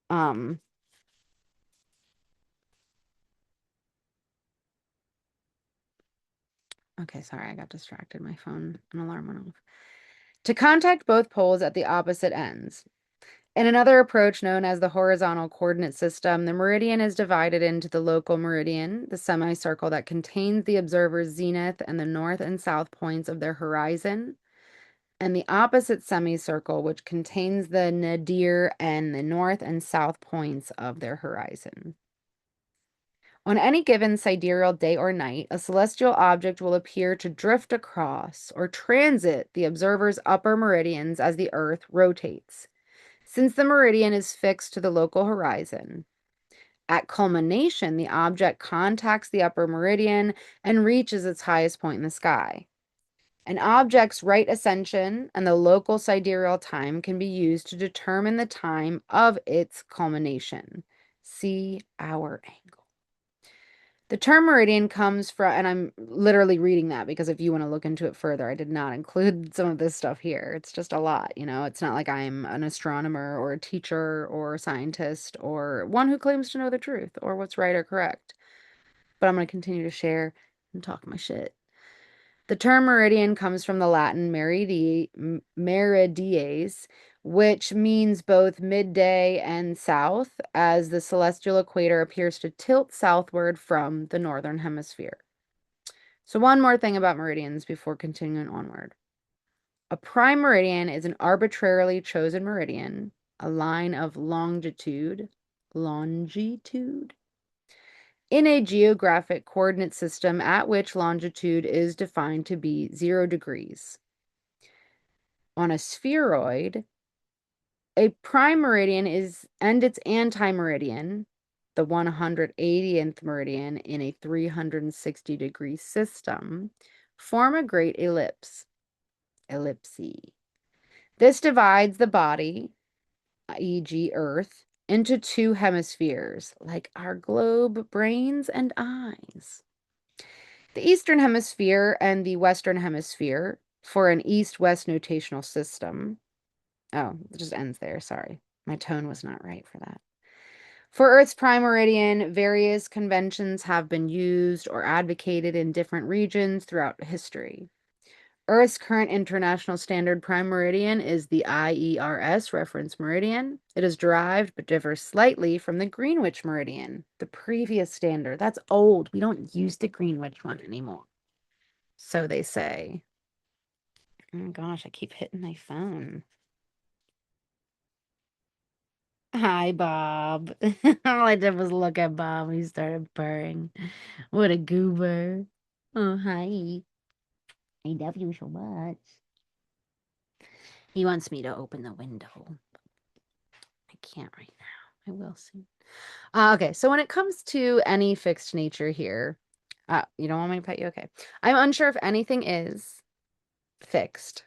Um, okay, sorry, I got distracted. My phone, an alarm went off. To contact both poles at the opposite ends. In another approach known as the horizontal coordinate system, the meridian is divided into the local meridian, the semicircle that contains the observer's zenith and the north and south points of their horizon, and the opposite semicircle, which contains the nadir and the north and south points of their horizon. On any given sidereal day or night, a celestial object will appear to drift across or transit the observer's upper meridians as the Earth rotates. Since the meridian is fixed to the local horizon, at culmination, the object contacts the upper meridian and reaches its highest point in the sky. An object's right ascension and the local sidereal time can be used to determine the time of its culmination. See hour angle. The term meridian comes from, and I'm literally reading that because if you want to look into it further, I did not include some of this stuff here. It's just a lot, you know. It's not like I'm an astronomer or a teacher or a scientist or one who claims to know the truth or what's right or correct. But I'm going to continue to share and talk my shit. The term meridian comes from the Latin meridies, which means both midday and south, as the celestial equator appears to tilt southward from the northern hemisphere. So, one more thing about meridians before continuing onward. A prime meridian is an arbitrarily chosen meridian, a line of longitude, in a geographic coordinate system at which longitude is defined to be 0 degrees. On a spheroid, a prime meridian and its anti-meridian, the 180th meridian in a 360-degree system, form a great ellipse. Ellipse. This divides the body, e.g., Earth, into two hemispheres, like our globe, brains, and eyes. The Eastern Hemisphere and the Western Hemisphere for an east-west notational system. Oh, it just ends there. Sorry. My tone was not right for that. For Earth's prime meridian, various conventions have been used or advocated in different regions throughout history. Earth's current international standard prime meridian is the IERS reference meridian. It is derived but differs slightly from the Greenwich meridian, the previous standard. That's old. We don't use the Greenwich one anymore. So they say. Oh my gosh, I keep hitting my phone. Hi, Bob. All I did was look at Bob and he started purring. What a goober. Oh, hi. I love you so much. He wants me to open the window. I can't right now. I will soon. Okay, so when it comes to any fixed nature here, you don't want me to pet you? Okay. I'm unsure if anything is fixed.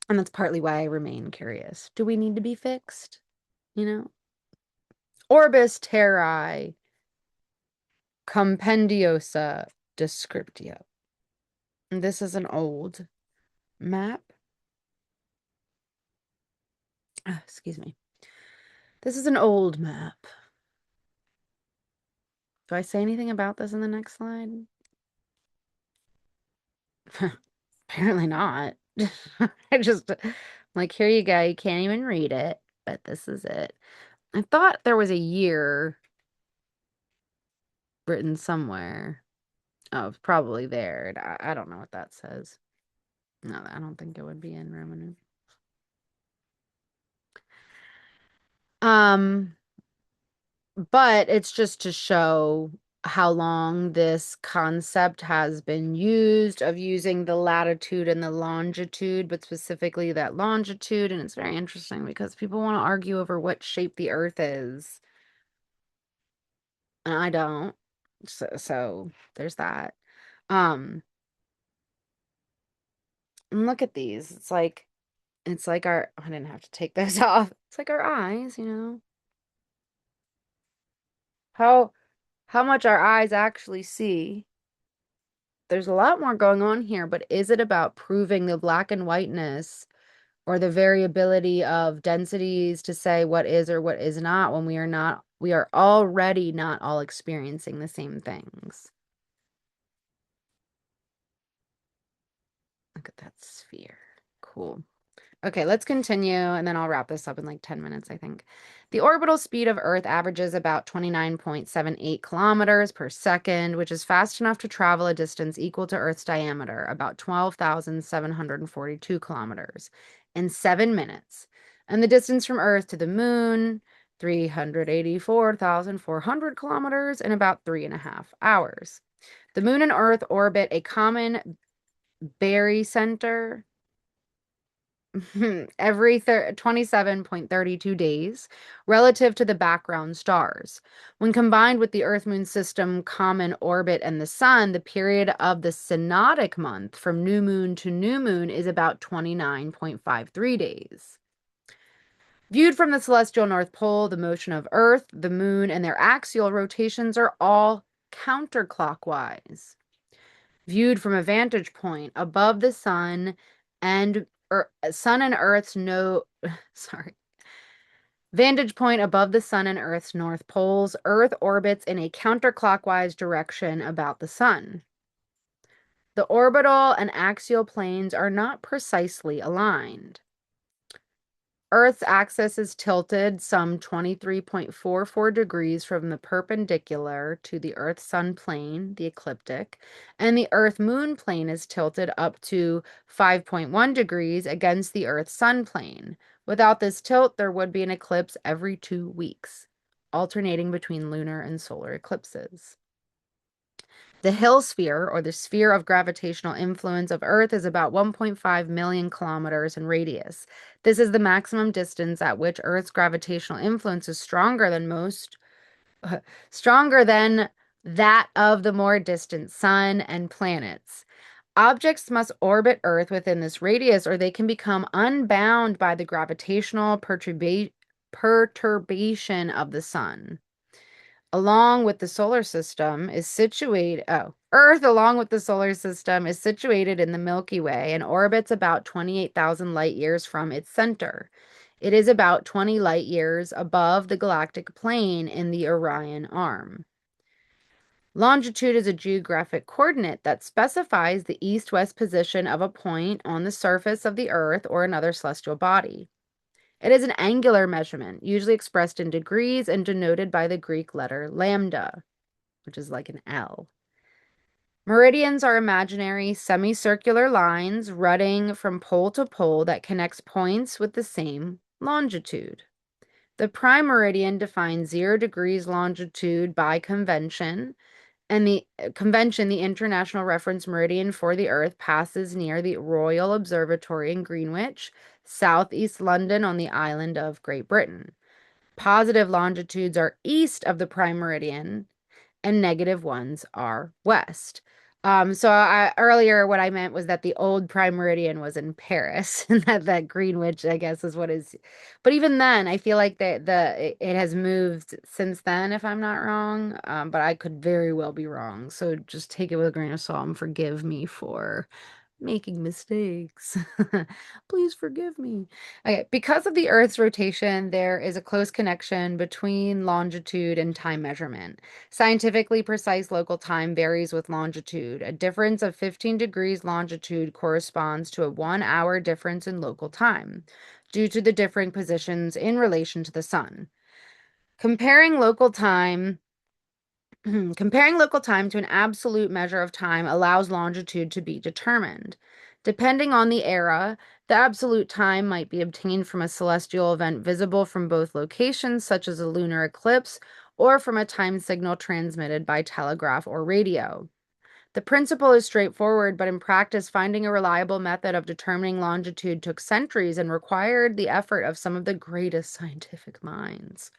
And that's partly why I remain curious. Do we need to be fixed? You know? Orbis terrae compendiosa descriptio. This is an old map. Excuse me. This is an old map. Do I say anything about this in the next slide? Apparently not. I just, like, here you go. You can't even read it, but this is it. I thought there was a year written somewhere. Oh, it's probably there. I don't know what that says. No, I don't think it would be in Roman. But it's just to show how long this concept has been used of using the latitude and the longitude, but specifically that longitude. And it's very interesting because people want to argue over what shape the Earth is. And I don't. So there's that. And look at these. It's like our, I didn't have to take those off. It's like our eyes, you know. How much our eyes actually see. There's a lot more going on here, but is it about proving the black and whiteness or the variability of densities to say what is or what is not when we are already not all experiencing the same things? Look at that sphere. Cool. Okay, let's continue, and then I'll wrap this up in like 10 minutes, I think. The orbital speed of Earth averages about 29.78 kilometers per second, which is fast enough to travel a distance equal to Earth's diameter, about 12,742 kilometers, in 7 minutes. And the distance from Earth to the moon, 384,400 kilometers, in about 3.5 hours. The moon and Earth orbit a common barycenter every 27.32 days relative to the background stars. When combined with the Earth-Moon system common orbit and the sun, the period of the synodic month from new moon to new moon is about 29.53 days. Viewed from the celestial North Pole, the motion of Earth, the moon, and their axial rotations are all counterclockwise. Viewed from a vantage point above the sun and Earth's vantage point above the sun and Earth's north poles, Earth orbits in a counterclockwise direction about the sun. The orbital and axial planes are not precisely aligned. Earth's axis is tilted some 23.44 degrees from the perpendicular to the Earth-Sun plane, the ecliptic, and the Earth-Moon plane is tilted up to 5.1 degrees against the Earth-Sun plane. Without this tilt, there would be an eclipse every 2 weeks, alternating between lunar and solar eclipses. The Hill sphere, or the sphere of gravitational influence of Earth, is about 1.5 million kilometers in radius. This is the maximum distance at which Earth's gravitational influence is stronger than that of the more distant sun and planets. Objects must orbit Earth within this radius, or they can become unbound by the gravitational perturbation of the sun. Along with the solar system is situated, Earth, along with the solar system, is situated in the Milky Way and orbits about 28,000 light years from its center. It is about 20 light years above the galactic plane in the Orion arm. Longitude is a geographic coordinate that specifies the east-west position of a point on the surface of the Earth or another celestial body. It is an angular measurement, usually expressed in degrees and denoted by the Greek letter lambda, which is like an L. Meridians are imaginary semicircular lines running from pole to pole that connects points with the same longitude. The prime meridian defines 0 degrees longitude by convention, and the International Reference Meridian for the Earth, passes near the Royal Observatory in Greenwich, southeast London on the island of Great Britain. Positive longitudes are east of the prime meridian, and negative ones are west. Earlier what I meant was that the old prime meridian was in Paris, and that Greenwich, I guess, is what is. But even then, I feel like it has moved since then, if I'm not wrong. But I could very well be wrong. So just take it with a grain of salt and forgive me for making mistakes. Please forgive me. Okay, because of the Earth's rotation, there is a close connection between longitude and time measurement. Scientifically precise local time varies with longitude. A difference of 15 degrees longitude corresponds to a 1-hour difference in local time, due to the differing positions in relation to the sun. Comparing local time to an absolute measure of time allows longitude to be determined. Depending on the era, the absolute time might be obtained from a celestial event visible from both locations, such as a lunar eclipse, or from a time signal transmitted by telegraph or radio. The principle is straightforward, but in practice, finding a reliable method of determining longitude took centuries and required the effort of some of the greatest scientific minds.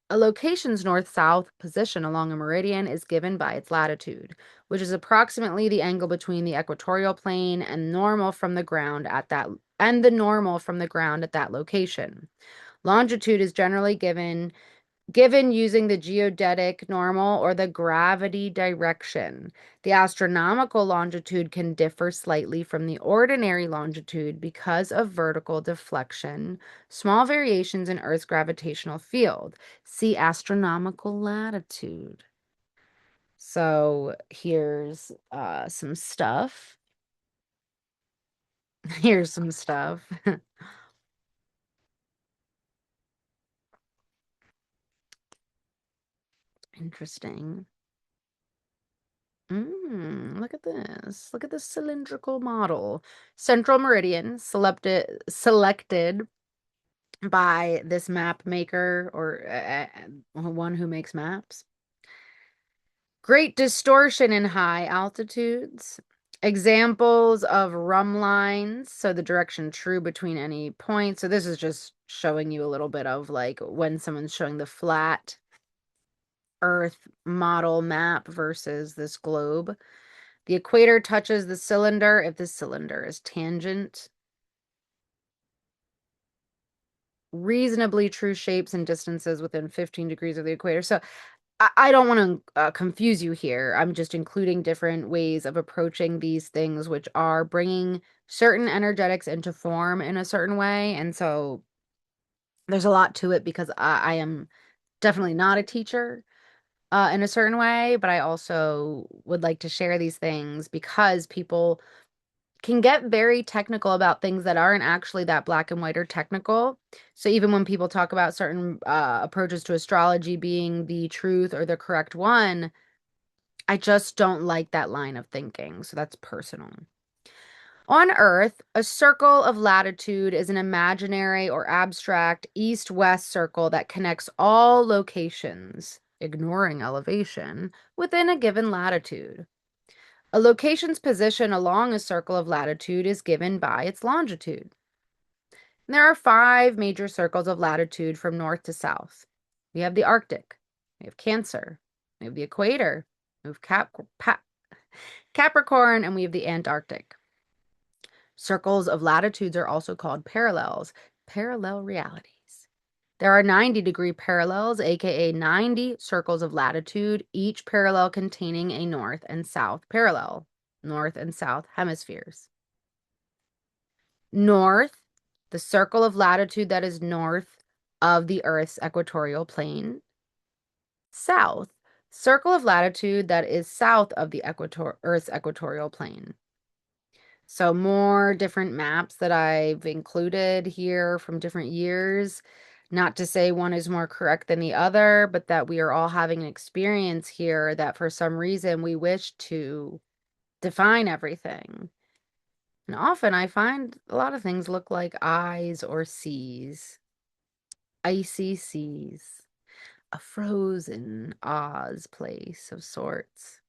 A location's north-south position along a meridian is given by its latitude, which is approximately the angle between the equatorial plane and the normal from the ground at that location. Longitude is generally given using the geodetic normal or the gravity direction. The astronomical longitude can differ slightly from the ordinary longitude because of vertical deflection, small variations in Earth's gravitational field. See astronomical latitude. So here's some stuff. Here's some stuff. Interesting. Look at this. Look at this cylindrical model. Central meridian selected by this map maker, or one who makes maps. Great distortion in high altitudes. Examples of rhumb lines, so the direction true between any point. So this is just showing you a little bit of like when someone's showing the flat Earth model map versus this globe. The equator touches the cylinder if the cylinder is tangent. Reasonably true shapes and distances within 15 degrees of the equator. So I don't want to confuse you here. I'm just including different ways of approaching these things, which are bringing certain energetics into form in a certain way. And so there's a lot to it because I am definitely not a teacher in a certain way, but I also would like to share these things because people can get very technical about things that aren't actually that black and white or technical. So even when people talk about certain approaches to astrology being the truth or the correct one, I just don't like that line of thinking. So that's personal. On Earth, a circle of latitude is an imaginary or abstract east-west circle that connects all locations, ignoring elevation, within a given latitude. A location's position along a circle of latitude is given by its longitude. And there are 5 major circles of latitude from north to south. We have the Arctic, we have Cancer, we have the equator, we have Capricorn, and we have the Antarctic. Circles of latitudes are also called parallels, parallel realities. There are 90-degree parallels, aka 90 circles of latitude, each parallel containing a north and south parallel, north and south hemispheres. North, the circle of latitude that is north of the Earth's equatorial plane. South, circle of latitude that is south of the Earth's equatorial plane. So more different maps that I've included here from different years. Not to say one is more correct than the other, but that we are all having an experience here that for some reason we wish to define everything. And often I find a lot of things look like eyes or seas. Icy seas. A frozen Oz place of sorts.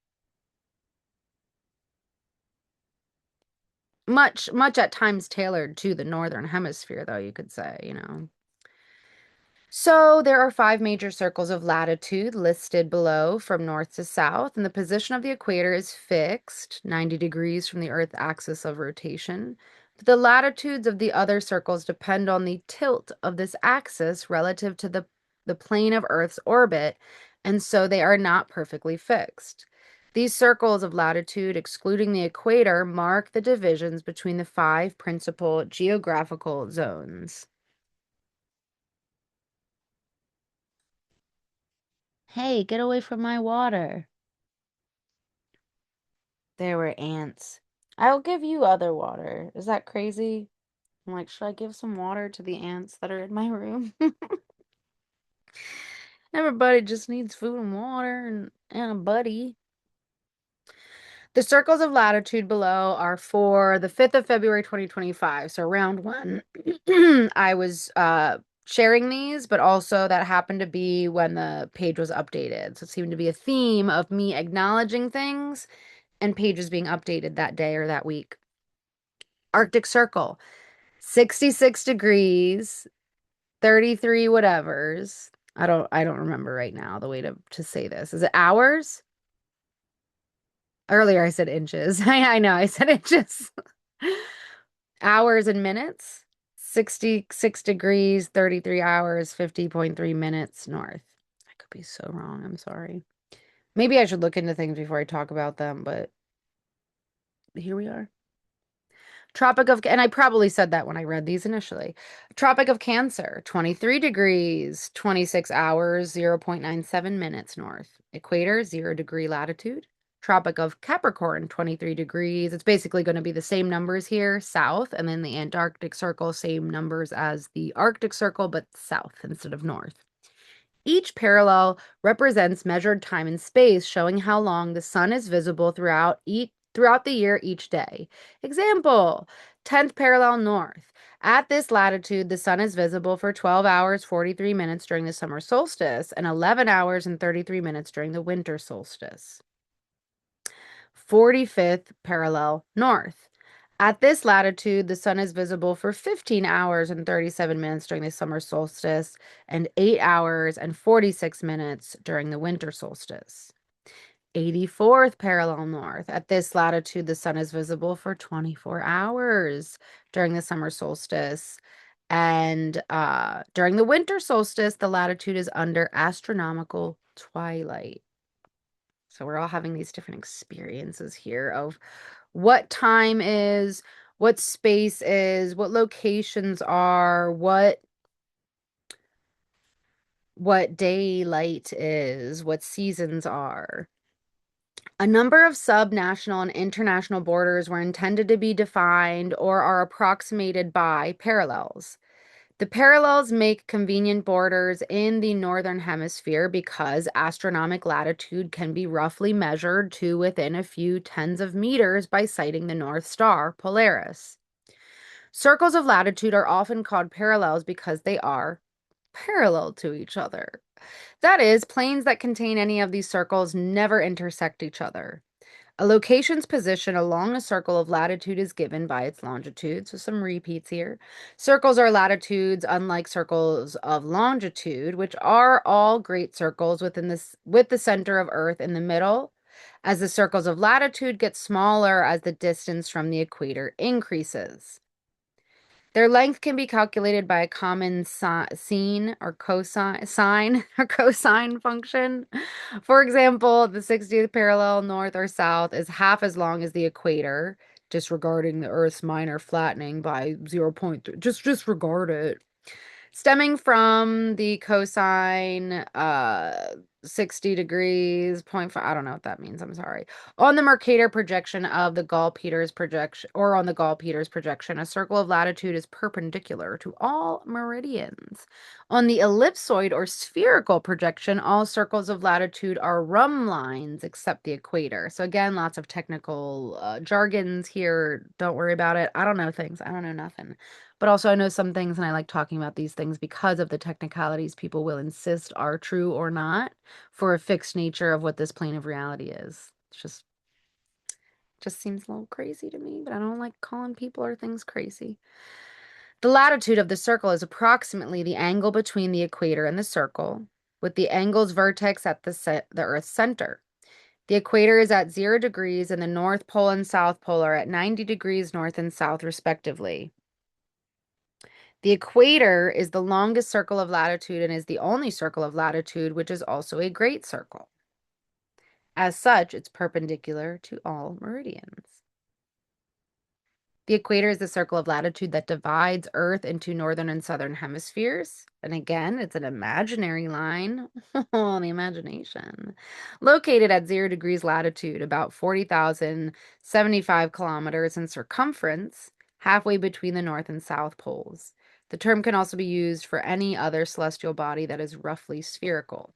Much at times tailored to the northern hemisphere, though, you could say, you know. So there are 5 major circles of latitude listed below from north to south, and the position of the equator is fixed, 90 degrees from the Earth's axis of rotation. But the latitudes of the other circles depend on the tilt of this axis relative to the plane of Earth's orbit, and so they are not perfectly fixed. These circles of latitude, excluding the equator, mark the divisions between the 5 principal geographical zones. Hey, get away from my water. There were ants. I'll give you other water. Is that crazy? I'm like, should I give some water to the ants that are in my room? Everybody just needs food and water and a buddy. The circles of latitude below are for the 5th of February 2025. So round 1. I was sharing these, but also that happened to be when the page was updated. So it seemed to be a theme of me acknowledging things and pages being updated that day or that week. Arctic Circle, 66 degrees, 33 whatevers. I don't remember right now the way to say this. Is it hours? Earlier I said inches. I know I said inches. Hours and minutes. 66 degrees, 33 hours, 50.3 minutes north. I could be so wrong. I'm sorry. Maybe I should look into things before I talk about them, but here we are. Tropic of, and I probably said that when I read these initially. Tropic of Cancer, 23 degrees, 26 hours, 0.97 minutes north. Equator, 0-degree latitude. Tropic of Capricorn, 23 degrees. It's basically going to be the same numbers here, south, and then the Antarctic Circle, same numbers as the Arctic Circle, but south instead of north. Each parallel represents measured time and space, showing how long the sun is visible throughout the year each day. Example, 10th parallel north. At this latitude, the sun is visible for 12 hours, 43 minutes during the summer solstice and 11 hours and 33 minutes during the winter solstice. 45th parallel north. At this latitude, the sun is visible for 15 hours and 37 minutes during the summer solstice and 8 hours and 46 minutes during the winter solstice. 84th parallel north. At this latitude, the sun is visible for 24 hours during the summer solstice. And during the winter solstice, the latitude is under astronomical twilight. So we're all having these different experiences here of what time is, what space is, what locations are, what daylight is, what seasons are. A number of sub-national and international borders were intended to be defined or are approximated by parallels. The parallels make convenient borders in the northern hemisphere because astronomic latitude can be roughly measured to within a few tens of meters by sighting the North Star, Polaris. Circles of latitude are often called parallels because they are parallel to each other. That is, planes that contain any of these circles never intersect each other. A location's position along a circle of latitude is given by its longitude. So some repeats here. Circles are latitudes, unlike circles of longitude, which are all great circles within this with the center of Earth in the middle. As the circles of latitude get smaller as the distance from the equator increases. Their length can be calculated by a common sine or cosine sine or cosine function. For example, the 60th parallel north or south is half as long as the equator, disregarding the Earth's minor flattening by 0.3. Just disregard it. Stemming from the cosine 60 degrees, 0.5, I don't know what that means, I'm sorry. On the Mercator projection of the Gall-Peters projection, or on the Gall-Peters projection, a circle of latitude is perpendicular to all meridians. On the ellipsoid or spherical projection, all circles of latitude are rhumb lines except the equator. So again, lots of technical jargons here. Don't worry about it. I don't know things. I don't know nothing. But also, I know some things, and I like talking about these things because of the technicalities people will insist are true or not for a fixed nature of what this plane of reality is. It's just seems a little crazy to me, but I don't like calling people or things crazy. The latitude of the circle is approximately the angle between the equator and the circle, with the angle's vertex at the Earth's center. The equator is at 0 degrees, and the North Pole and South Pole are at 90 degrees north and south, respectively. The equator is the longest circle of latitude and is the only circle of latitude which is also a great circle. As such, it's perpendicular to all meridians. The equator is the circle of latitude that divides Earth into northern and southern hemispheres. And again, it's an imaginary line. Oh, the imagination. Located at 0 degrees latitude, about 40,075 kilometers in circumference, halfway between the North and South poles. The term can also be used for any other celestial body that is roughly spherical.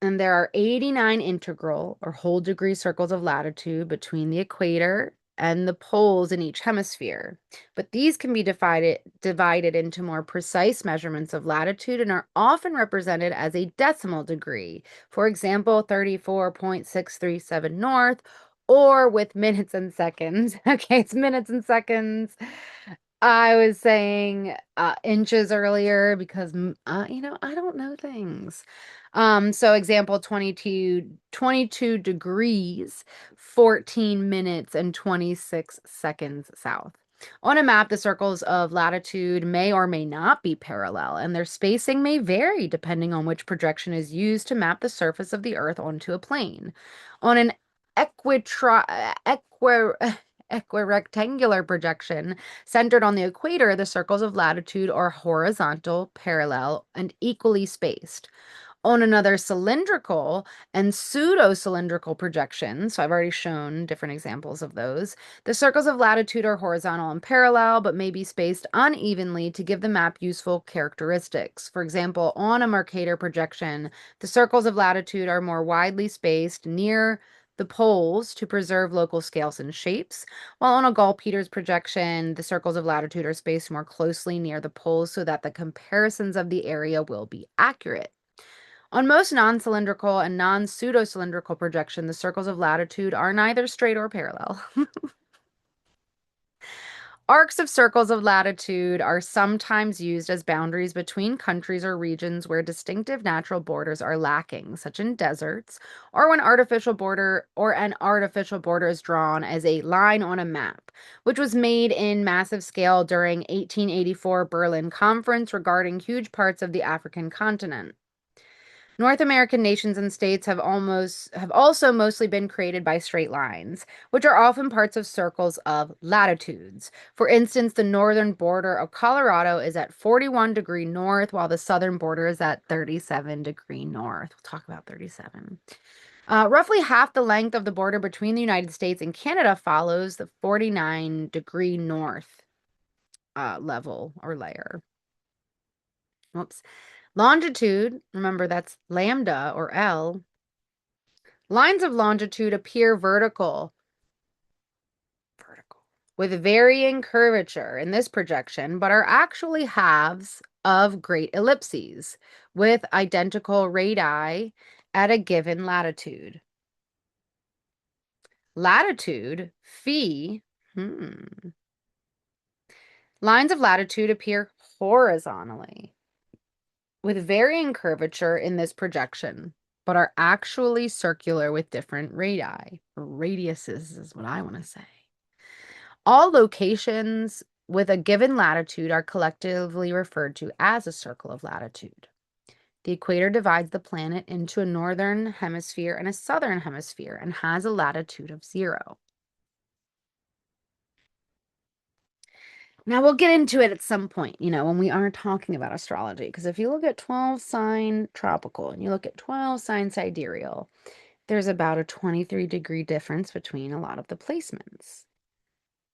And there are 89 integral or whole degree circles of latitude between the equator and the poles in each hemisphere. But these can be divided into more precise measurements of latitude and are often represented as a decimal degree. For example, 34.637 north, or with minutes and seconds. Okay, it's minutes and seconds. I was saying inches earlier because, I don't know things. So example 22 degrees, 14 minutes, and 26 seconds south. On a map, the circles of latitude may or may not be parallel, and their spacing may vary depending on which projection is used to map the surface of the Earth onto a plane. On an equirectangular projection centered on the equator, the circles of latitude are horizontal, parallel, and equally spaced. On another cylindrical and pseudo-cylindrical projection, so I've already shown different examples of those, the circles of latitude are horizontal and parallel, but may be spaced unevenly to give the map useful characteristics. For example, on a Mercator projection, the circles of latitude are more widely spaced near the poles to preserve local scales and shapes, while on a Gall-Peters projection, the circles of latitude are spaced more closely near the poles so that the comparisons of the area will be accurate. On most non-cylindrical and non-pseudo-cylindrical projection, the circles of latitude are neither straight or parallel. Arcs of circles of latitude are sometimes used as boundaries between countries or regions where distinctive natural borders are lacking, such in deserts, or when an artificial border is drawn as a line on a map, which was made in massive scale during 1884 Berlin Conference regarding huge parts of the African continent. North American nations and states have also mostly been created by straight lines, which are often parts of circles of latitudes. For instance, the northern border of Colorado is at 41° north, while the southern border is at 37° north. We'll talk about 37. Roughly half the length of the border between the United States and Canada follows the 49° north level or layer. Whoops. Longitude, remember that's lambda or L. Lines of longitude appear vertical, with varying curvature in this projection, but are actually halves of great ellipses with identical radii at a given latitude. Latitude, phi, lines of latitude appear horizontally with varying curvature in this projection, but are actually circular with different radii, or radiuses is what I want to say. All locations with a given latitude are collectively referred to as a circle of latitude. The equator divides the planet into a northern hemisphere and a southern hemisphere and has a latitude of 0. Now we'll get into it at some point, when we are talking about astrology, because if you look at 12 sign tropical and you look at 12 sign sidereal, there's about a 23-degree difference between a lot of the placements.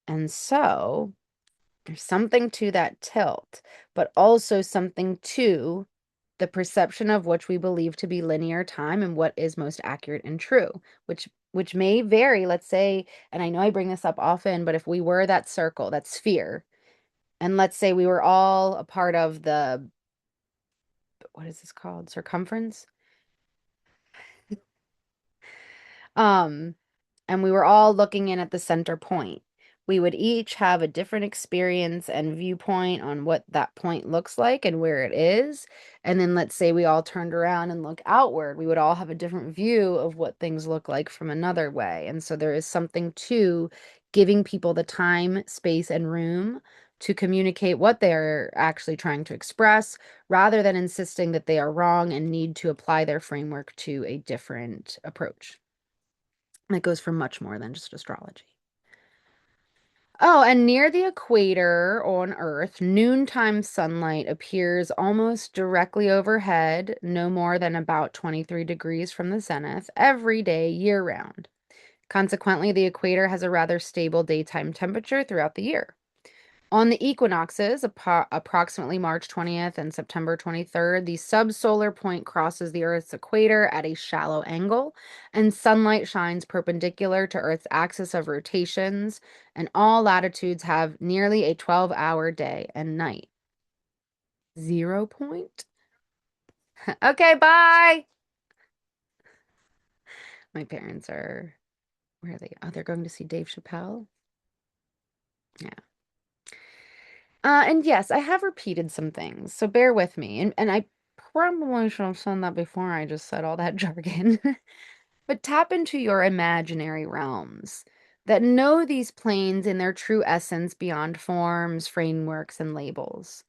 And so there's something to that tilt, but also something to the perception of which we believe to be linear time and what is most accurate and true, which may vary. Let's say, and I know I bring this up often, but if we were that circle, that sphere, and let's say we were all a part of what is this called? Circumference? Um, and we were all looking in at the center point. We would each have a different experience and viewpoint on what that point looks like and where it is. And then let's say we all turned around and look outward. We would all have a different view of what things look like from another way. And so there is something to giving people the time, space, and room to communicate what they're actually trying to express, rather than insisting that they are wrong and need to apply their framework to a different approach. That goes for much more than just astrology. Oh, and near the equator on Earth, noontime sunlight appears almost directly overhead, no more than about 23 degrees from the zenith, every day, year round. Consequently, the equator has a rather stable daytime temperature throughout the year. On the equinoxes, approximately March 20th and September 23rd, the subsolar point crosses the Earth's equator at a shallow angle, and sunlight shines perpendicular to Earth's axis of rotations, and all latitudes have nearly a 12-hour day and night. 0 point? Okay, bye! My parents are, where are they? Oh, they're going to see Dave Chappelle? Yeah. And yes, I have repeated some things, so bear with me. And I probably should have said that before I just said all that jargon. But tap into your imaginary realms that know these planes in their true essence beyond forms, frameworks, and labels.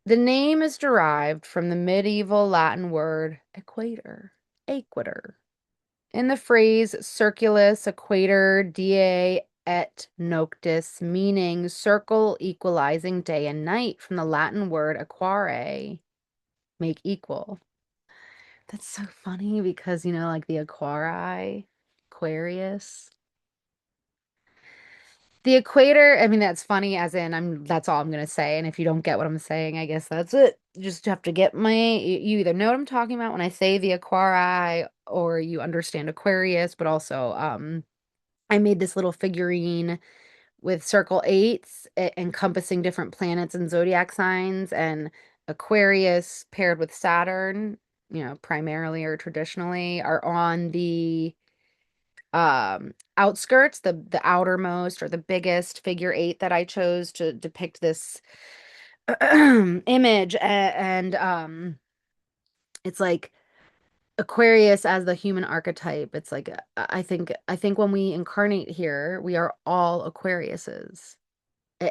The name is derived from the medieval Latin word equator. In the phrase circulus equator die et noctis, meaning circle equalizing day and night, from the Latin word equare, make equal. That's so funny because, like the Aquarii, Aquarius. The equator, I mean, that's funny as in that's all I'm gonna say. And if you don't get what I'm saying, I guess that's it. You just have to get you either know what I'm talking about when I say the Aquarii, or you understand Aquarius, but also I made this little figurine with circle eights encompassing different planets and zodiac signs, and Aquarius paired with Saturn, primarily or traditionally, are on the outskirts, the outermost or the biggest figure eight that I chose to depict this image, and it's like Aquarius as the human archetype. It's like I think when we incarnate here, we are all Aquariuses.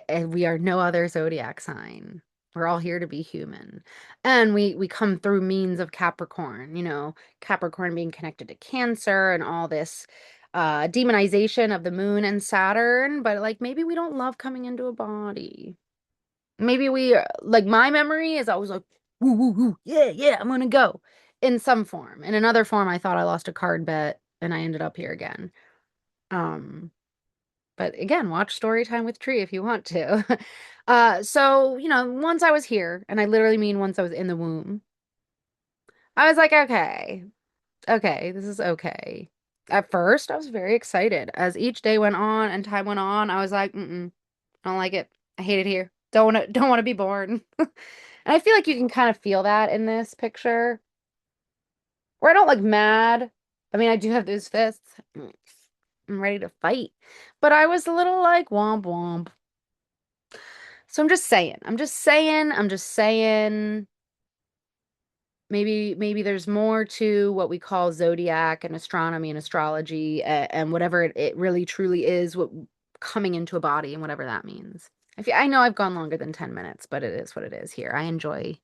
And we are no other zodiac sign. We're all here to be human. And we come through means of Capricorn, Capricorn being connected to Cancer and all this demonization of the moon and Saturn, but like maybe we don't love coming into a body. Maybe we like my memory is always like woo woo woo, yeah, yeah, I'm gonna go in some form. In another form, I thought I lost a card bet and I ended up here again. Um but again, watch story time with Tree if you want to. So, once I was here, and I literally mean once I was in the womb, I was like, okay, okay, this is okay. At first, I was very excited. As each day went on and time went on, I was like, I don't like it. I hate it here. Don't want to be born. And I feel like you can kind of feel that in this picture. Where I don't like mad. I mean, I do have those fists. I'm ready to fight. But I was a little like womp womp. So I'm just saying. Maybe there's more to what we call zodiac and astronomy and astrology, and whatever it really truly is, what coming into a body and whatever that means. I know I've gone longer than 10 minutes, but it is what it is here. I enjoy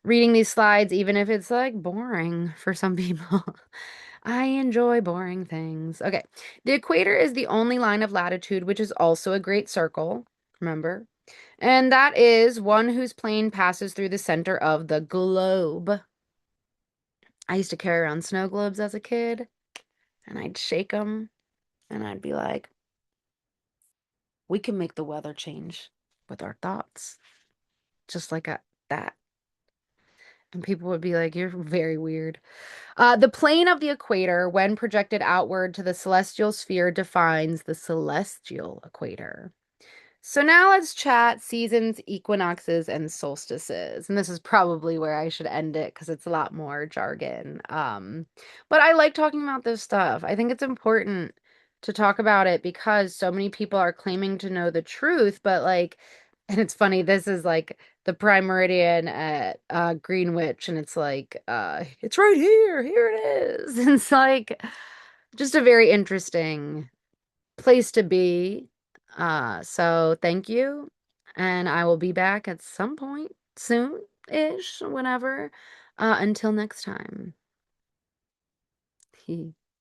reading these slides, even if it's like boring for some people. I enjoy boring things. Okay. The equator is the only line of latitude, which is also a great circle. Remember? And that is one whose plane passes through the center of the globe. I used to carry around snow globes as a kid, and I'd shake them, and I'd be like, we can make the weather change with our thoughts, just like that. And people would be like, you're very weird. The plane of the equator, when projected outward to the celestial sphere, defines the celestial equator. So now let's chat seasons, equinoxes, and solstices. And this is probably where I should end it because it's a lot more jargon. But I like talking about this stuff. I think it's important to talk about it because so many people are claiming to know the truth, but like, and it's funny, this is like the prime meridian at Greenwich, and it's like, it's right here it is. And it's like just a very interesting place to be. So thank you. And I will be back at some point soon-ish, whenever. Until next time.